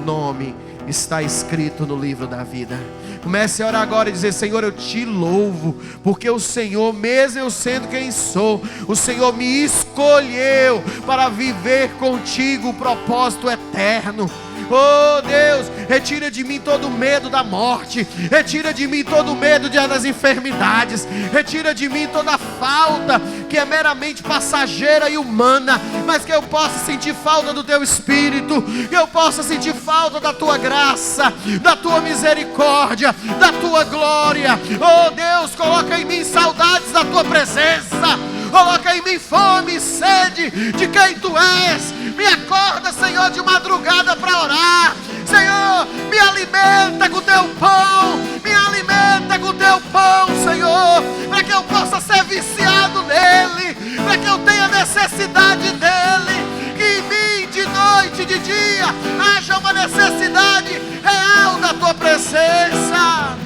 nome está escrito no livro da vida. Comece a orar agora e dizer: Senhor, eu te louvo, porque o Senhor, mesmo eu sendo quem sou, o Senhor me escolheu para viver contigo o propósito eterno. Oh Deus, retira de mim todo o medo da morte, retira de mim todo o medo das enfermidades, retira de mim toda a falta que é meramente passageira e humana, mas que eu possa sentir falta do Teu Espírito, que eu possa sentir falta da Tua graça, da Tua misericórdia, da Tua glória. Oh Deus, coloca em mim saudades da Tua presença, coloca em mim fome e sede de quem Tu és. Me acorda, Senhor, de madrugada para orar. Senhor, me alimenta com Teu pão, me alimenta com Teu pão, Senhor, para que eu possa ser viciado nele, para que eu tenha necessidade dele, que em mim, de noite e de dia, haja uma necessidade real da Tua presença.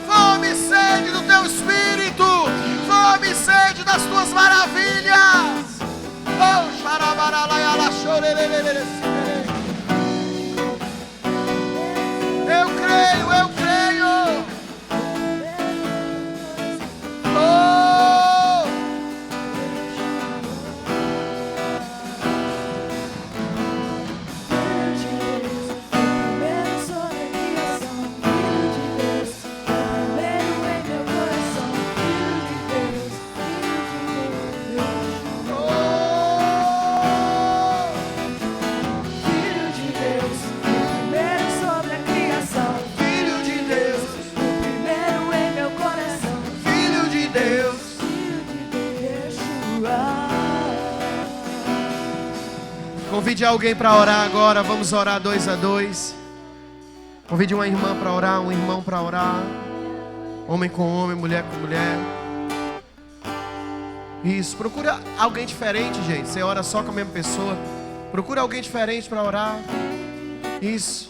Fome e sede do Teu Espírito, fome e sede das Tuas maravilhas. Eu creio, eu creio. Oh! Primeiro sou da criação, filho de Deus, primeiro em meu coração, filho de Deus, filho de Deus, primeiro sobre a criação, Filho de Deus, primeiro em meu coração, Filho de Deus. filho de Yeshua. Convide alguém para orar agora. Vamos orar 2 a 2. Convide uma irmã para orar, um irmão para orar. Homem com homem, mulher com mulher. Isso, procura alguém diferente, gente. Você ora só com a mesma pessoa. Procura alguém diferente para orar. Isso.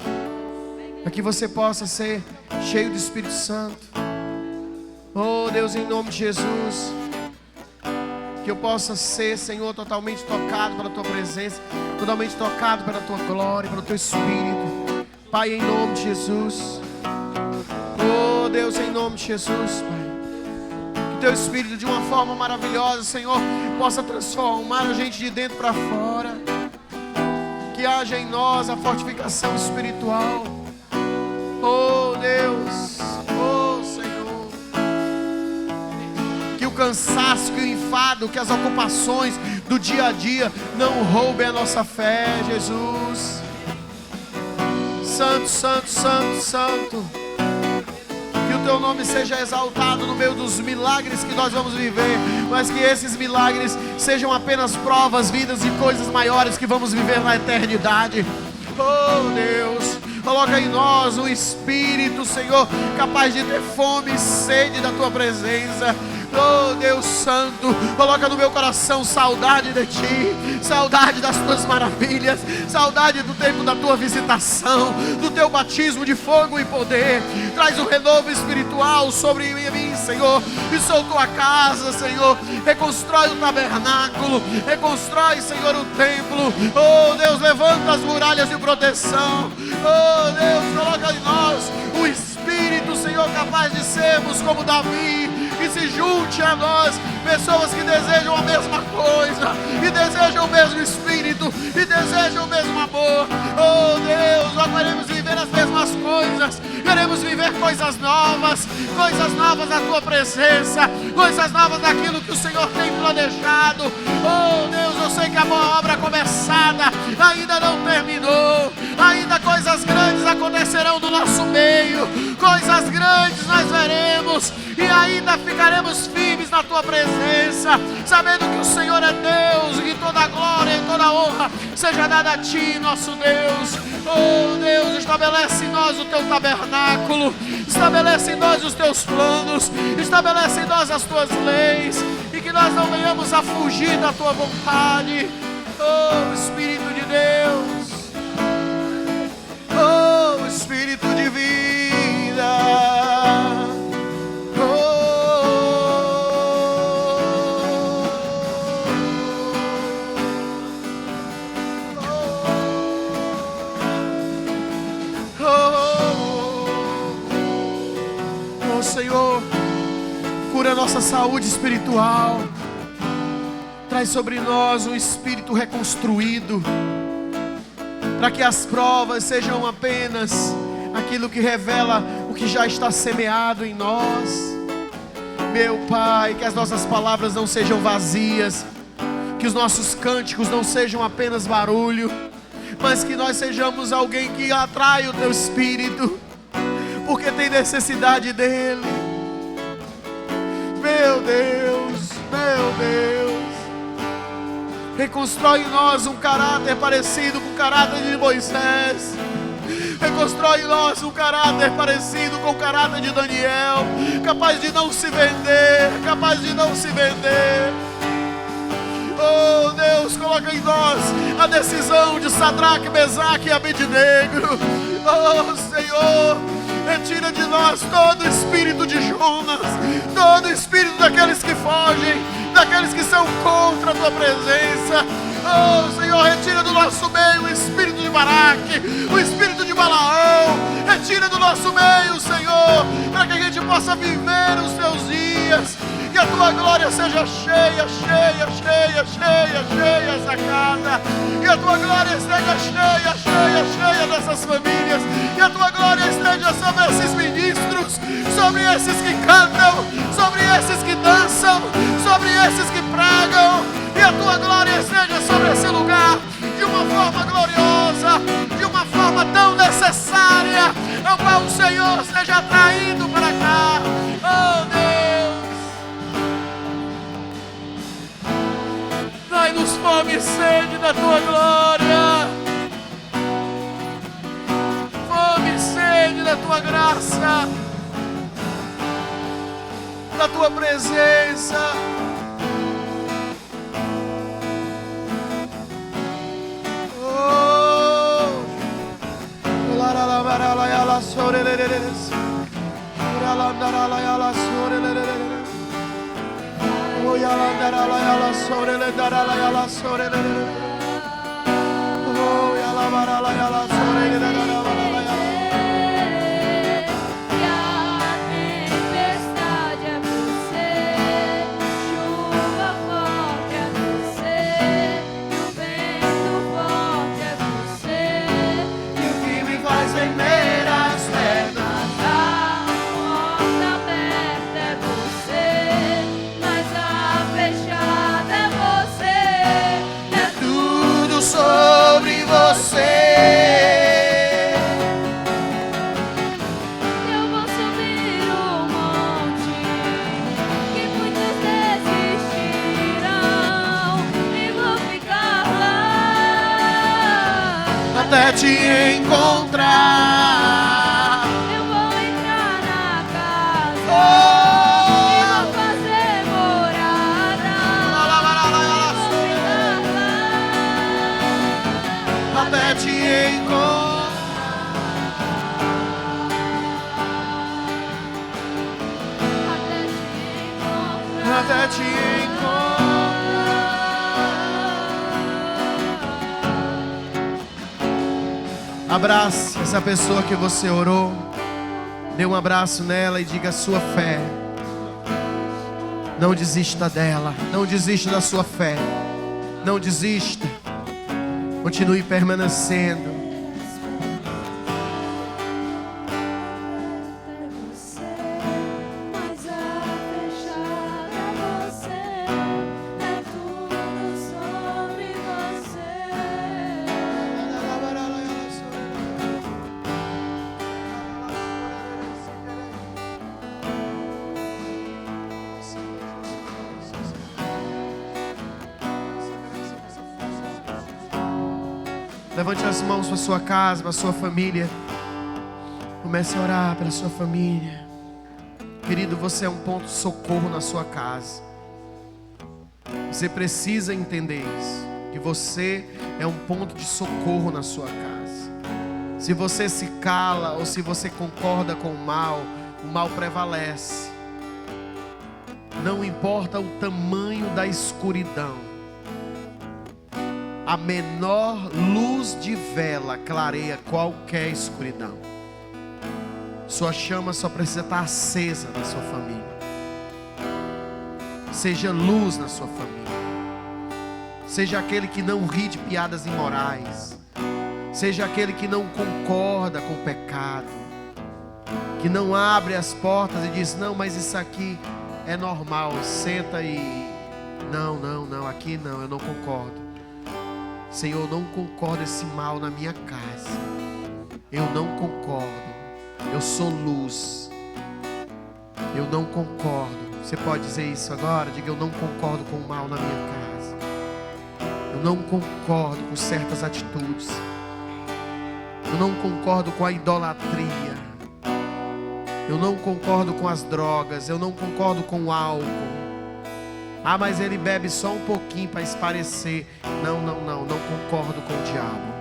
Para que você possa ser cheio do Espírito Santo. Oh Deus, em nome de Jesus, que eu possa ser, Senhor, totalmente tocado pela Tua presença, totalmente tocado pela Tua glória, pelo Teu Espírito. Pai, em nome de Jesus. Oh Deus, em nome de Jesus, Pai, que Teu Espírito, de uma forma maravilhosa, Senhor, possa transformar a gente de dentro para fora. Que haja em nós a fortificação espiritual. Oh Deus, oh Senhor, que o cansaço, que o enfado, que as ocupações do dia a dia não roubem a nossa fé, Jesus. Santo, Santo, Santo, Santo, que o Teu nome seja exaltado no meio dos milagres que nós vamos viver, mas que esses milagres sejam apenas provas, vidas de coisas maiores que vamos viver na eternidade. Oh Deus, coloca em nós um espírito, Senhor, capaz de ter fome e sede da Tua presença. Oh Deus Santo, coloca no meu coração saudade de Ti, saudade das Tuas maravilhas, saudade do tempo da Tua visitação, do Teu batismo de fogo e poder. Traz um renovo espiritual sobre mim, Senhor, e sobre Tua casa, Senhor. Reconstrói o tabernáculo, reconstrói, Senhor, o templo. Oh Deus, levanta as muralhas de proteção. Oh Deus, coloca em nós o Espírito, Senhor, capaz de sermos como Davi, que se junte a nós pessoas que desejam a mesma coisa, e desejam o mesmo Espírito, e desejam o mesmo amor. Oh Deus, nós queremos viver as mesmas coisas, queremos viver coisas novas da Tua presença, coisas novas daquilo que o Senhor tem planejado. Oh Deus, eu sei que a boa obra começada ainda não terminou, ainda coisas grandes acontecerão no nosso meio, coisas grandes nós veremos, e ainda ficaremos firmes na Tua presença, sabendo que o Senhor é Deus, e que toda a glória e toda a honra seja dada a Ti, nosso Deus. Oh Deus, estabelece em nós o Teu tabernáculo, estabelece em nós os Teus planos, estabelece em nós as Tuas leis, e que nós não venhamos a fugir da Tua vontade. Oh Espírito de Deus, Oh, Senhor, cura a nossa saúde espiritual. Traz sobre nós um espírito reconstruído, para que as provas sejam apenas aquilo que revela o que já está semeado em nós. Meu Pai, que as nossas palavras não sejam vazias, que os nossos cânticos não sejam apenas barulho, mas que nós sejamos alguém que atrai o Teu Espírito, porque tem necessidade dEle. Meu Deus, meu Deus, reconstrói em nós um caráter parecido com o caráter de Moisés. Reconstrói em nós um caráter parecido com o caráter de Daniel, capaz de não se vender, capaz de não se vender. Oh Deus, coloca em nós a decisão de Sadraque, Mesaque e Abednego. Oh Senhor, retira de nós todo espírito de Jonas, todo espírito daqueles que fogem, daqueles que são contra a Tua presença. Oh Senhor, retira do nosso meio o espírito de Baraque, o espírito de Balaão. Retira do nosso meio, Senhor, para que a gente possa viver os Teus dias. Que a Tua glória seja cheia, cheia, cheia, cheia, cheia essa casa. Que a Tua glória esteja cheia, cheia, cheia dessas famílias. Que a Tua glória esteja sobre esses ministros, sobre esses que cantam, sobre esses que dançam, sobre esses que pregam. Que a Tua glória esteja sobre esse lugar de uma forma gloriosa, de uma forma tão necessária, ao qual o Senhor esteja atraindo para cá. Oh Deus, dai-nos fome e sede da Tua glória, fome e sede da Tua graça, da Tua presença. Até te encontrar, Eu vou entrar na casa oh, e vou fazer morada. Vou ficar lá até te encontrar, até te encontrar. Abrace essa pessoa que você orou, dê um abraço nela e diga a sua fé. Não desista dela, não desista da sua fé, não desista, continue permanecendo. Mas a fechada é você, é tudo sobre você. Levante as mãos para a sua casa, para a sua família. Comece a orar pela sua família. Querido, você é um ponto de socorro na sua casa. Você precisa entender isso, que você é um ponto de socorro na sua casa. Se você se cala ou se você concorda com o mal prevalece. Não importa o tamanho da escuridão, a menor luz de vela clareia qualquer escuridão. Sua chama só precisa estar acesa na sua família. Seja luz na sua família. Seja aquele que não ri de piadas imorais. Seja aquele que não concorda com o pecado. Que não abre as portas e diz: não, mas isso aqui é normal. Senta e... Não, aqui não, eu não concordo. Senhor, eu não concordo esse mal na minha casa. Eu não concordo. Eu sou luz. Eu não concordo. Você pode dizer isso agora? Diga: eu não concordo com o mal na minha casa. Eu não concordo com certas atitudes. Eu não concordo com a idolatria. Eu não concordo com as drogas. Eu não concordo com o álcool. Ah, mas ele bebe só um pouquinho para esparecer. Não concordo com o diabo.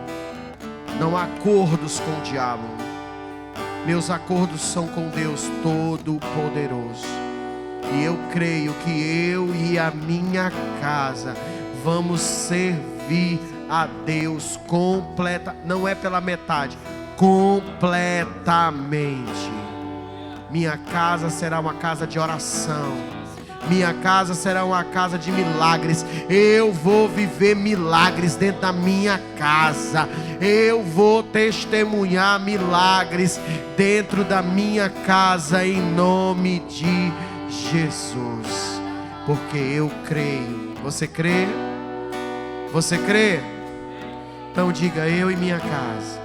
Não há acordos com o diabo. Meus acordos são com Deus Todo-Poderoso. E eu creio que eu e a minha casa vamos servir a Deus completa. Não é pela metade, completamente. Minha casa será uma casa de oração. Minha casa será uma casa de milagres. Eu vou viver milagres dentro da minha casa. Eu vou testemunhar milagres dentro da minha casa, em nome de Jesus. Porque eu creio. Você crê? Você crê? Então diga: eu e minha casa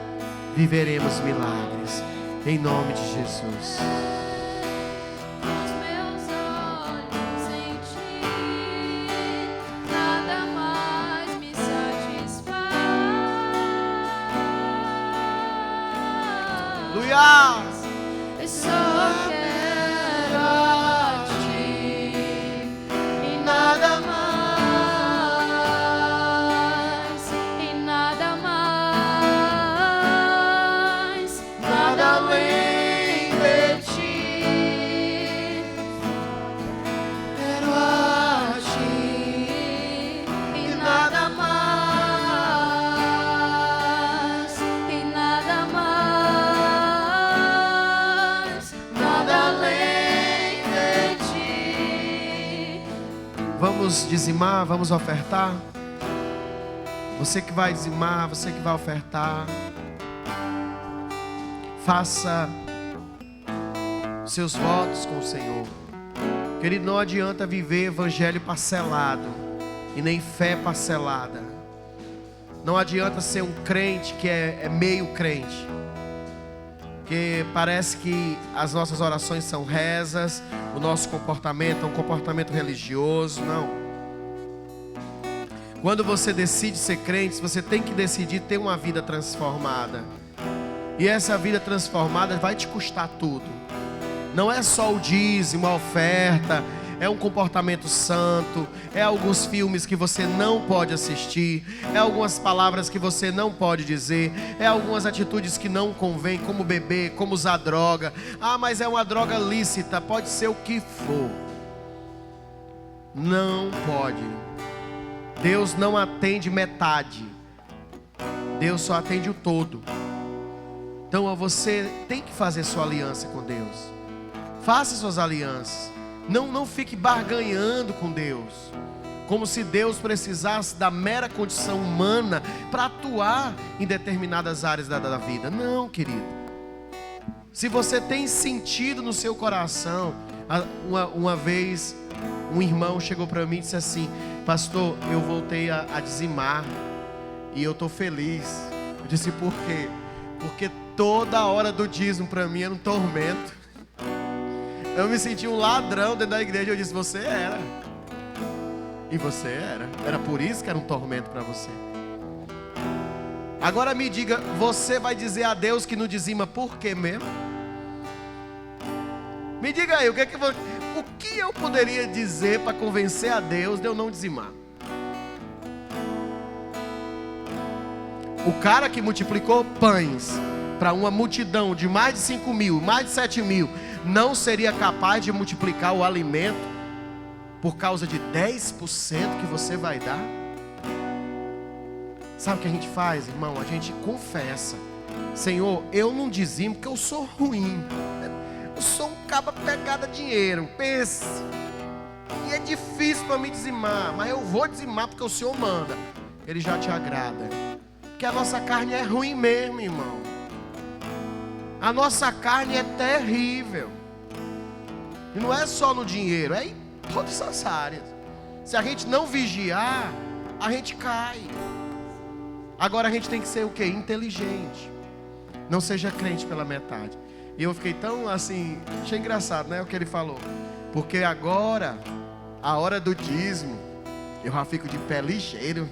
viveremos milagres, em nome de Jesus. Os meus olhos em ti, nada mais me satisfaz. Aleluia! Eu só quero a ti e nada mais, e nada mais, nada além de ti. Quero a ti e nada mais, e nada mais, nada além de ti. Vamos dizimar, vamos ofertar. Você que vai dizimar, você que vai ofertar, faça seus votos com o Senhor. Querido, não adianta viver evangelho parcelado e nem fé parcelada. Não adianta ser um crente que é meio crente, porque parece que as nossas orações são rezas, o nosso comportamento é um comportamento religioso. Não. Quando você decide ser crente, você tem que decidir ter uma vida transformada. E essa vida transformada vai te custar tudo. Não é só o dízimo, a oferta, é um comportamento santo, é alguns filmes que você não pode assistir, é algumas palavras que você não pode dizer, é algumas atitudes que não convém, como beber, como usar droga. Ah, mas é uma droga lícita, pode ser o que for. Não pode. Deus não atende metade. Deus só atende o todo. Então você tem que fazer sua aliança com Deus. Faça suas alianças. Não fique barganhando com Deus, como se Deus precisasse da mera condição humana para atuar em determinadas áreas da vida. Não, querido. Se você tem sentido no seu coração. Uma vez um irmão chegou para mim e disse assim: pastor, eu voltei a dizimar e eu estou feliz. Eu disse: por quê? Porque toda hora do dízimo para mim era um tormento. Eu me senti um ladrão dentro da igreja. Eu disse: você era. E você era. Era por isso que era um tormento para você. Agora me diga, você vai dizer a Deus que não dizima por quê mesmo? Me diga aí, o que eu poderia dizer para convencer a Deus de eu não dizimar? O cara que multiplicou pães para uma multidão de mais de 5 mil, mais de 7 mil, não seria capaz de multiplicar o alimento por causa de 10% que você vai dar? Sabe o que a gente faz, irmão? A gente confessa Senhor, eu não dizimo porque eu sou ruim. Eu sou um caba pegada dinheiro, pense. E é difícil para mim dizimar, mas eu vou dizimar porque o Senhor manda. Ele já te agrada. Porque a nossa carne é ruim mesmo, irmão. A nossa carne é terrível. E não é só no dinheiro, é em todas as áreas. Se a gente não vigiar, a gente cai. Agora a gente tem que ser o quê? Inteligente. Não seja crente pela metade. E eu fiquei tão assim, achei engraçado, né, o que ele falou. Porque agora, a hora do dízimo, eu já fico de pé ligeiro.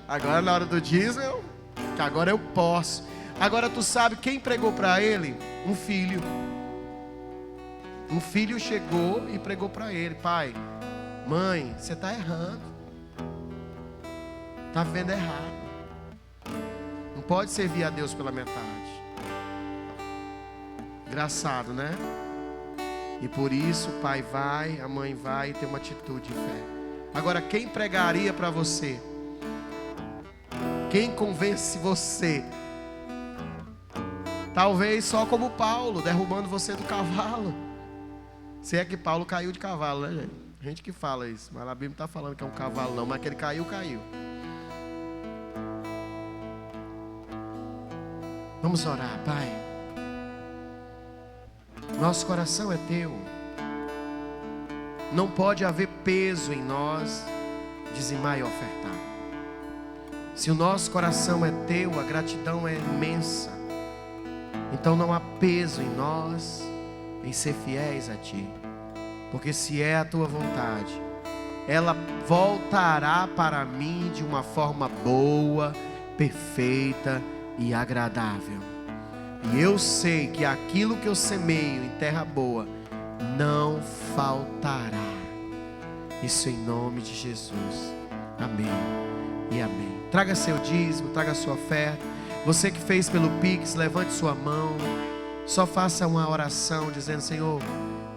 Agora na hora do dízimo, que agora eu posso. Agora tu sabe quem pregou para ele? Um filho. Um filho chegou e pregou para ele: pai, mãe, você está errando. Está vivendo errado. Não pode servir a Deus pela metade. Engraçado, né? E por isso o pai vai, a mãe vai e tem uma atitude de fé. Agora, quem pregaria para você? Quem convence você? Talvez só como Paulo, derrubando você do cavalo. Se é que Paulo caiu de cavalo, né, gente? Gente que fala isso, mas a Bíblia não está falando que é um cavalo não, mas que ele caiu, caiu. Vamos orar, Pai. Nosso coração é Teu. Não pode haver peso em nós dizimar e ofertar. Se o nosso coração é Teu, a gratidão é imensa. Então não há peso em nós em ser fiéis a Ti. Porque se é a Tua vontade, ela voltará para mim de uma forma boa, perfeita e agradável. E eu sei que aquilo que eu semeio em terra boa não faltará. Isso em nome de Jesus. Amém e amém. Traga seu dízimo, traga sua oferta. Você que fez pelo Pix, levante sua mão. Só faça uma oração dizendo: Senhor,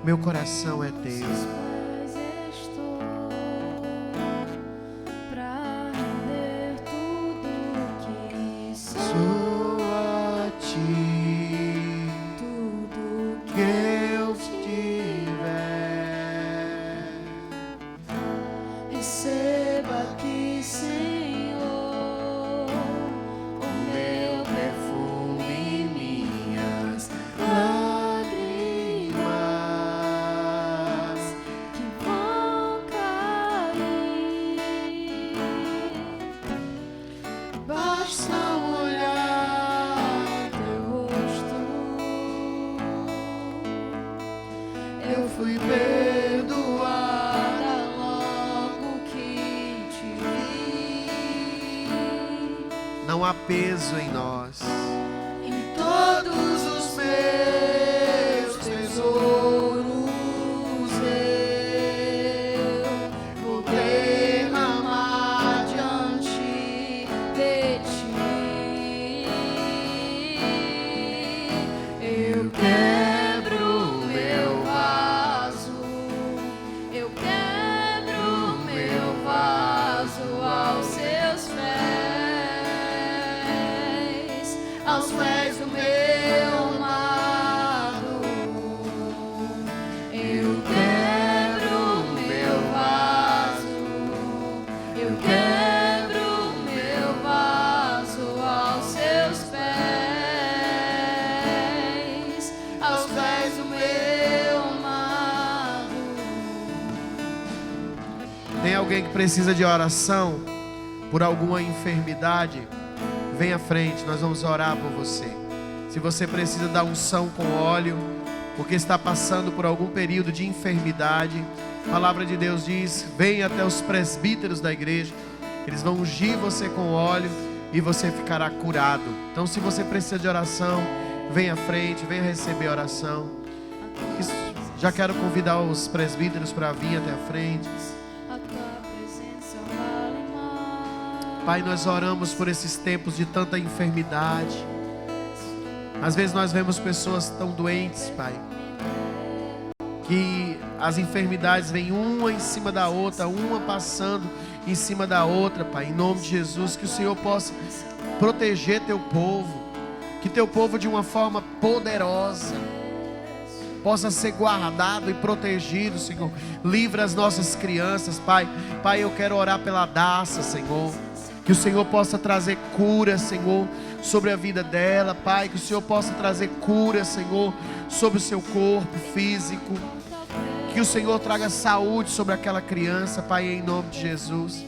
meu coração é Teu. Mas estou pra render tudo que sou, Sou a Ti tudo que que eu tiver. receba aqui, Senhor, o meu perfume e minhas lágrimas que vão cair. Basta olhar teu rosto, eu fui perdoada logo que te vi. Não há peso em nós. Em todos os meus tesouros eu vou derramar diante de ti. Eu quebro meu vaso, eu quebro meu vaso aos seus pés do meu amado. Eu quebro meu vaso, eu quebro meu vaso aos seus pés do meu amado. Tem alguém que precisa de oração por alguma enfermidade? Vem à frente, nós vamos orar por você. Se você precisa da unção com óleo, porque está passando por algum período de enfermidade, a palavra de Deus diz: vem até os presbíteros da igreja, eles vão ungir você com óleo e você ficará curado. Então, se você precisa de oração, vem à frente, venha receber oração. Já quero convidar os presbíteros para vir até a frente. A tua presença vale mais. Pai, nós oramos por esses tempos de tanta enfermidade. Às vezes nós vemos pessoas tão doentes, Pai, que as enfermidades vêm uma em cima da outra, uma passando em cima da outra, Pai. Em nome de Jesus, que o Senhor possa proteger teu povo, que teu povo de uma forma poderosa possa ser guardado e protegido, Senhor. Livra as nossas crianças, Pai. Pai, eu quero orar pela Daça, Senhor. Que o Senhor possa trazer cura, Senhor, sobre a vida dela, Pai. Que o Senhor possa trazer cura, Senhor, sobre o seu corpo físico. Que o Senhor traga saúde sobre aquela criança, Pai, em nome de Jesus.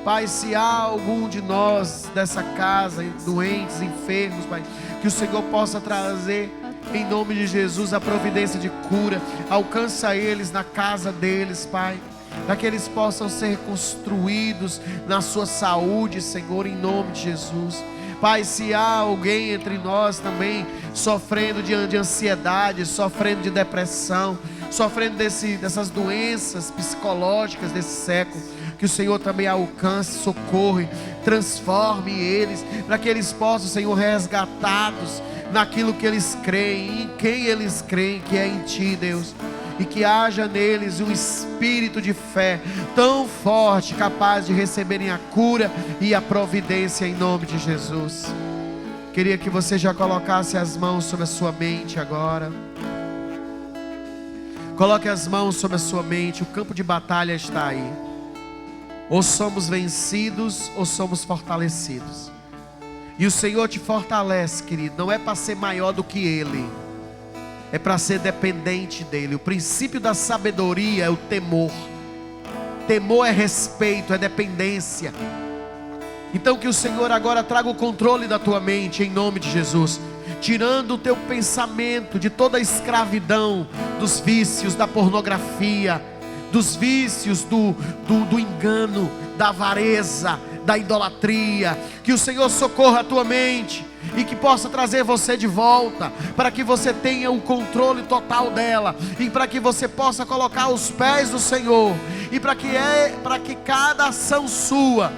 Pai, se há algum de nós dessa casa, doentes, enfermos, Pai, que o Senhor possa trazer, em nome de Jesus, a providência de cura. Alcança eles na casa deles, Pai, para que eles possam ser reconstruídos na sua saúde, Senhor, em nome de Jesus. Pai, se há alguém entre nós também sofrendo de ansiedade, sofrendo de depressão, sofrendo dessas doenças psicológicas desse século, que o Senhor também alcance, socorre, transforme eles, para que eles possam, Senhor, resgatados naquilo que eles creem, em quem eles creem, que é em Ti, Deus. E que haja neles um espírito de fé tão forte, capaz de receberem a cura e a providência em nome de Jesus. Queria que você já colocasse as mãos sobre a sua mente agora. Coloque as mãos sobre a sua mente. O campo de batalha está aí. Ou somos vencidos ou somos fortalecidos. E o Senhor te fortalece, querido. Não é para ser maior do que Ele, é para ser dependente dEle. O princípio da sabedoria é o temor. Temor é respeito, é dependência. Então que o Senhor agora traga o controle da tua mente, em nome de Jesus, tirando o teu pensamento de toda a escravidão, dos vícios, da pornografia, dos vícios do engano, da avareza, da idolatria. Que o Senhor socorra a tua mente e que possa trazer você de volta, para que você tenha o controle total dela, e para que você possa colocar os pés do Senhor, e para que cada ação sua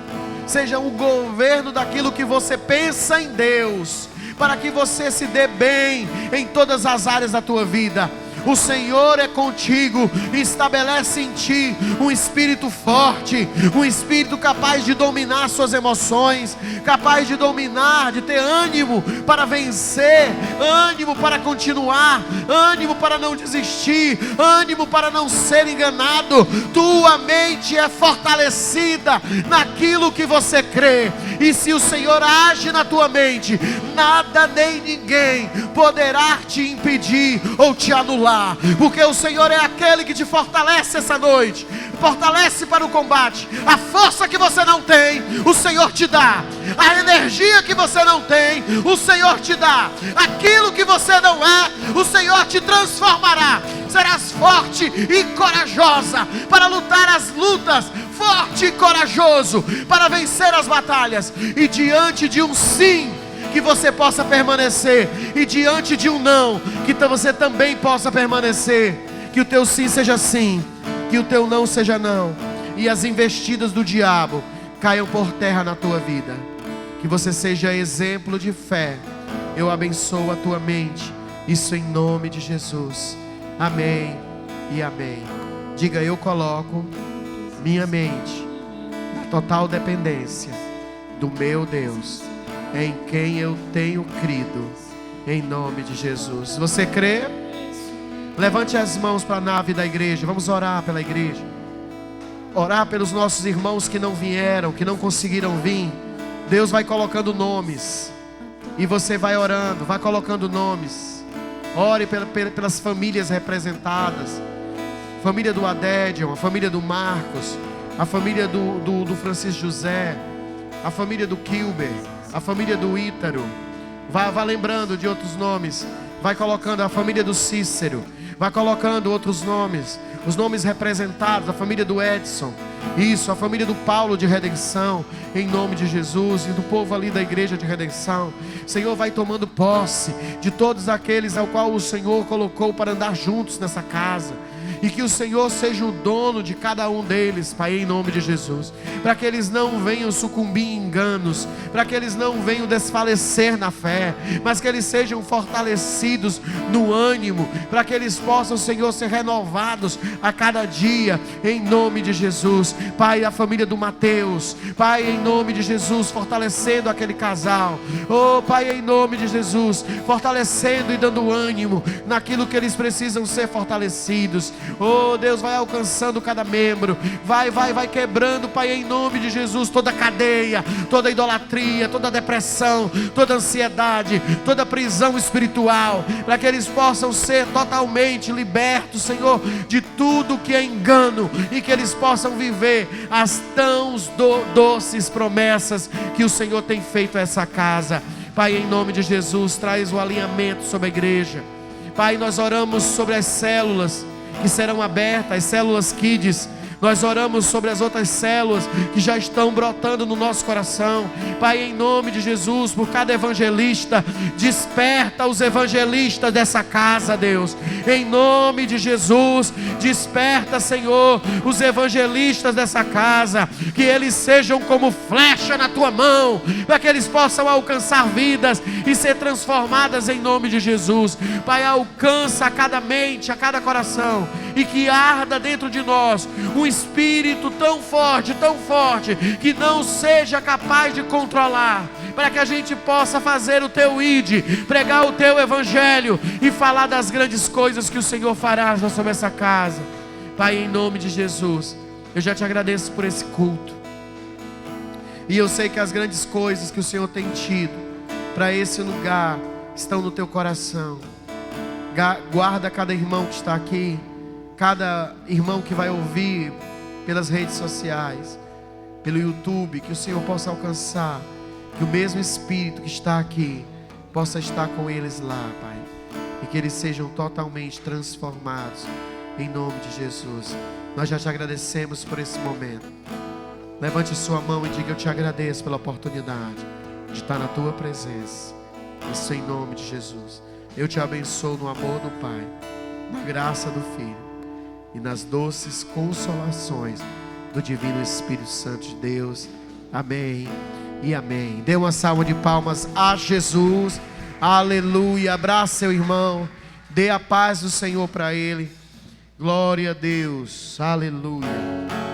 seja um governo daquilo que você pensa em Deus, para que você se dê bem em todas as áreas da tua vida. O Senhor é contigo, estabelece em ti um espírito forte, um espírito capaz de dominar suas emoções, capaz de dominar, de ter ânimo para vencer, ânimo para continuar, ânimo para não desistir, ânimo para não ser enganado. Tua mente é fortalecida naquilo que você crê, e se o Senhor age na tua mente, nada nem ninguém poderá te impedir ou te anular. Porque o Senhor é aquele que te fortalece essa noite, fortalece para o combate. A força que você não tem, o Senhor te dá. A energia que você não tem, o Senhor te dá. Aquilo que você não é, o Senhor te transformará. Serás forte e corajosa para lutar as lutas, forte e corajoso para vencer as batalhas. E diante de um sim, que você possa permanecer, e diante de um não, que você também possa permanecer. Que o teu sim seja sim, que o teu não seja não, e as investidas do diabo caiam por terra na tua vida. Que você seja exemplo de fé. Eu abençoo a tua mente, isso em nome de Jesus. Amém e amém. Diga: eu coloco minha mente na total dependência do meu Deus, em quem eu tenho crido, em nome de Jesus. Você crê? Levante as mãos para a nave da igreja. Vamos orar pela igreja, orar pelos nossos irmãos que não vieram, que não conseguiram vir. Deus vai colocando nomes, e você vai orando, vai colocando nomes. Ore pelas famílias representadas, família do Adédion, a família do Marcos, a família do Francisco José, a família do Kilber, a família do Ítaro. Vá lembrando de outros nomes. Vai colocando a família do Cícero. Vai colocando outros nomes. Os nomes representados, a família do Edson. Isso, a família do Paulo de Redenção, em nome de Jesus, e do povo ali da igreja de Redenção. Senhor, vai tomando posse de todos aqueles ao qual o Senhor colocou para andar juntos nessa casa. e que o Senhor seja o dono de cada um deles, Pai, em nome de Jesus, para que eles não venham sucumbir em enganos, para que eles não venham desfalecer na fé, mas que eles sejam fortalecidos no ânimo, para que eles possam, Senhor, ser renovados a cada dia, em nome de Jesus. Pai, a família do Mateus, Pai, em nome de Jesus, fortalecendo aquele casal, oh Pai, em nome de Jesus, fortalecendo e dando ânimo naquilo que eles precisam ser fortalecidos. Oh Deus, vai alcançando cada membro, vai quebrando, Pai, em nome de Jesus, toda cadeia, toda idolatria, toda depressão, toda ansiedade, toda prisão espiritual, para que eles possam ser totalmente libertos, Senhor, de tudo que é engano, e que eles possam viver as tão doces promessas que o Senhor tem feito a essa casa. Pai, em nome de Jesus, traz o alinhamento sobre a igreja. Pai, nós oramos sobre as células que serão abertas, as células Kids. Nós oramos sobre as outras células que já estão brotando no nosso coração. Pai, em nome de Jesus, por cada evangelista, desperta os evangelistas dessa casa, Deus. Em nome de Jesus, desperta, Senhor, os evangelistas dessa casa, que eles sejam como flecha na tua mão, para que eles possam alcançar vidas e ser transformadas em nome de Jesus. Pai, alcança a cada mente, a cada coração, e que arda dentro de nós um espírito tão forte, que não seja capaz de controlar, para que a gente possa fazer o teu ID, pregar o teu evangelho e falar das grandes coisas que o Senhor fará sobre essa casa. Pai, em nome de Jesus, eu já te agradeço por esse culto, e eu sei que as grandes coisas que o Senhor tem tido para esse lugar estão no teu coração. Guarda cada irmão que está aqui, cada irmão que vai ouvir pelas redes sociais, pelo YouTube, que o Senhor possa alcançar, que o mesmo Espírito que está aqui possa estar com eles lá, Pai, e que eles sejam totalmente transformados, em nome de Jesus. Nós já te agradecemos por esse momento. Levante sua mão e diga: eu te agradeço pela oportunidade de estar na tua presença. Isso em nome de Jesus. Eu te abençoo no amor do Pai, na graça do Filho e nas doces consolações do Divino Espírito Santo de Deus. Amém e amém. Dê uma salva de palmas a Jesus. Aleluia. Abraça seu irmão, dê a paz do Senhor para ele. Glória a Deus. Aleluia.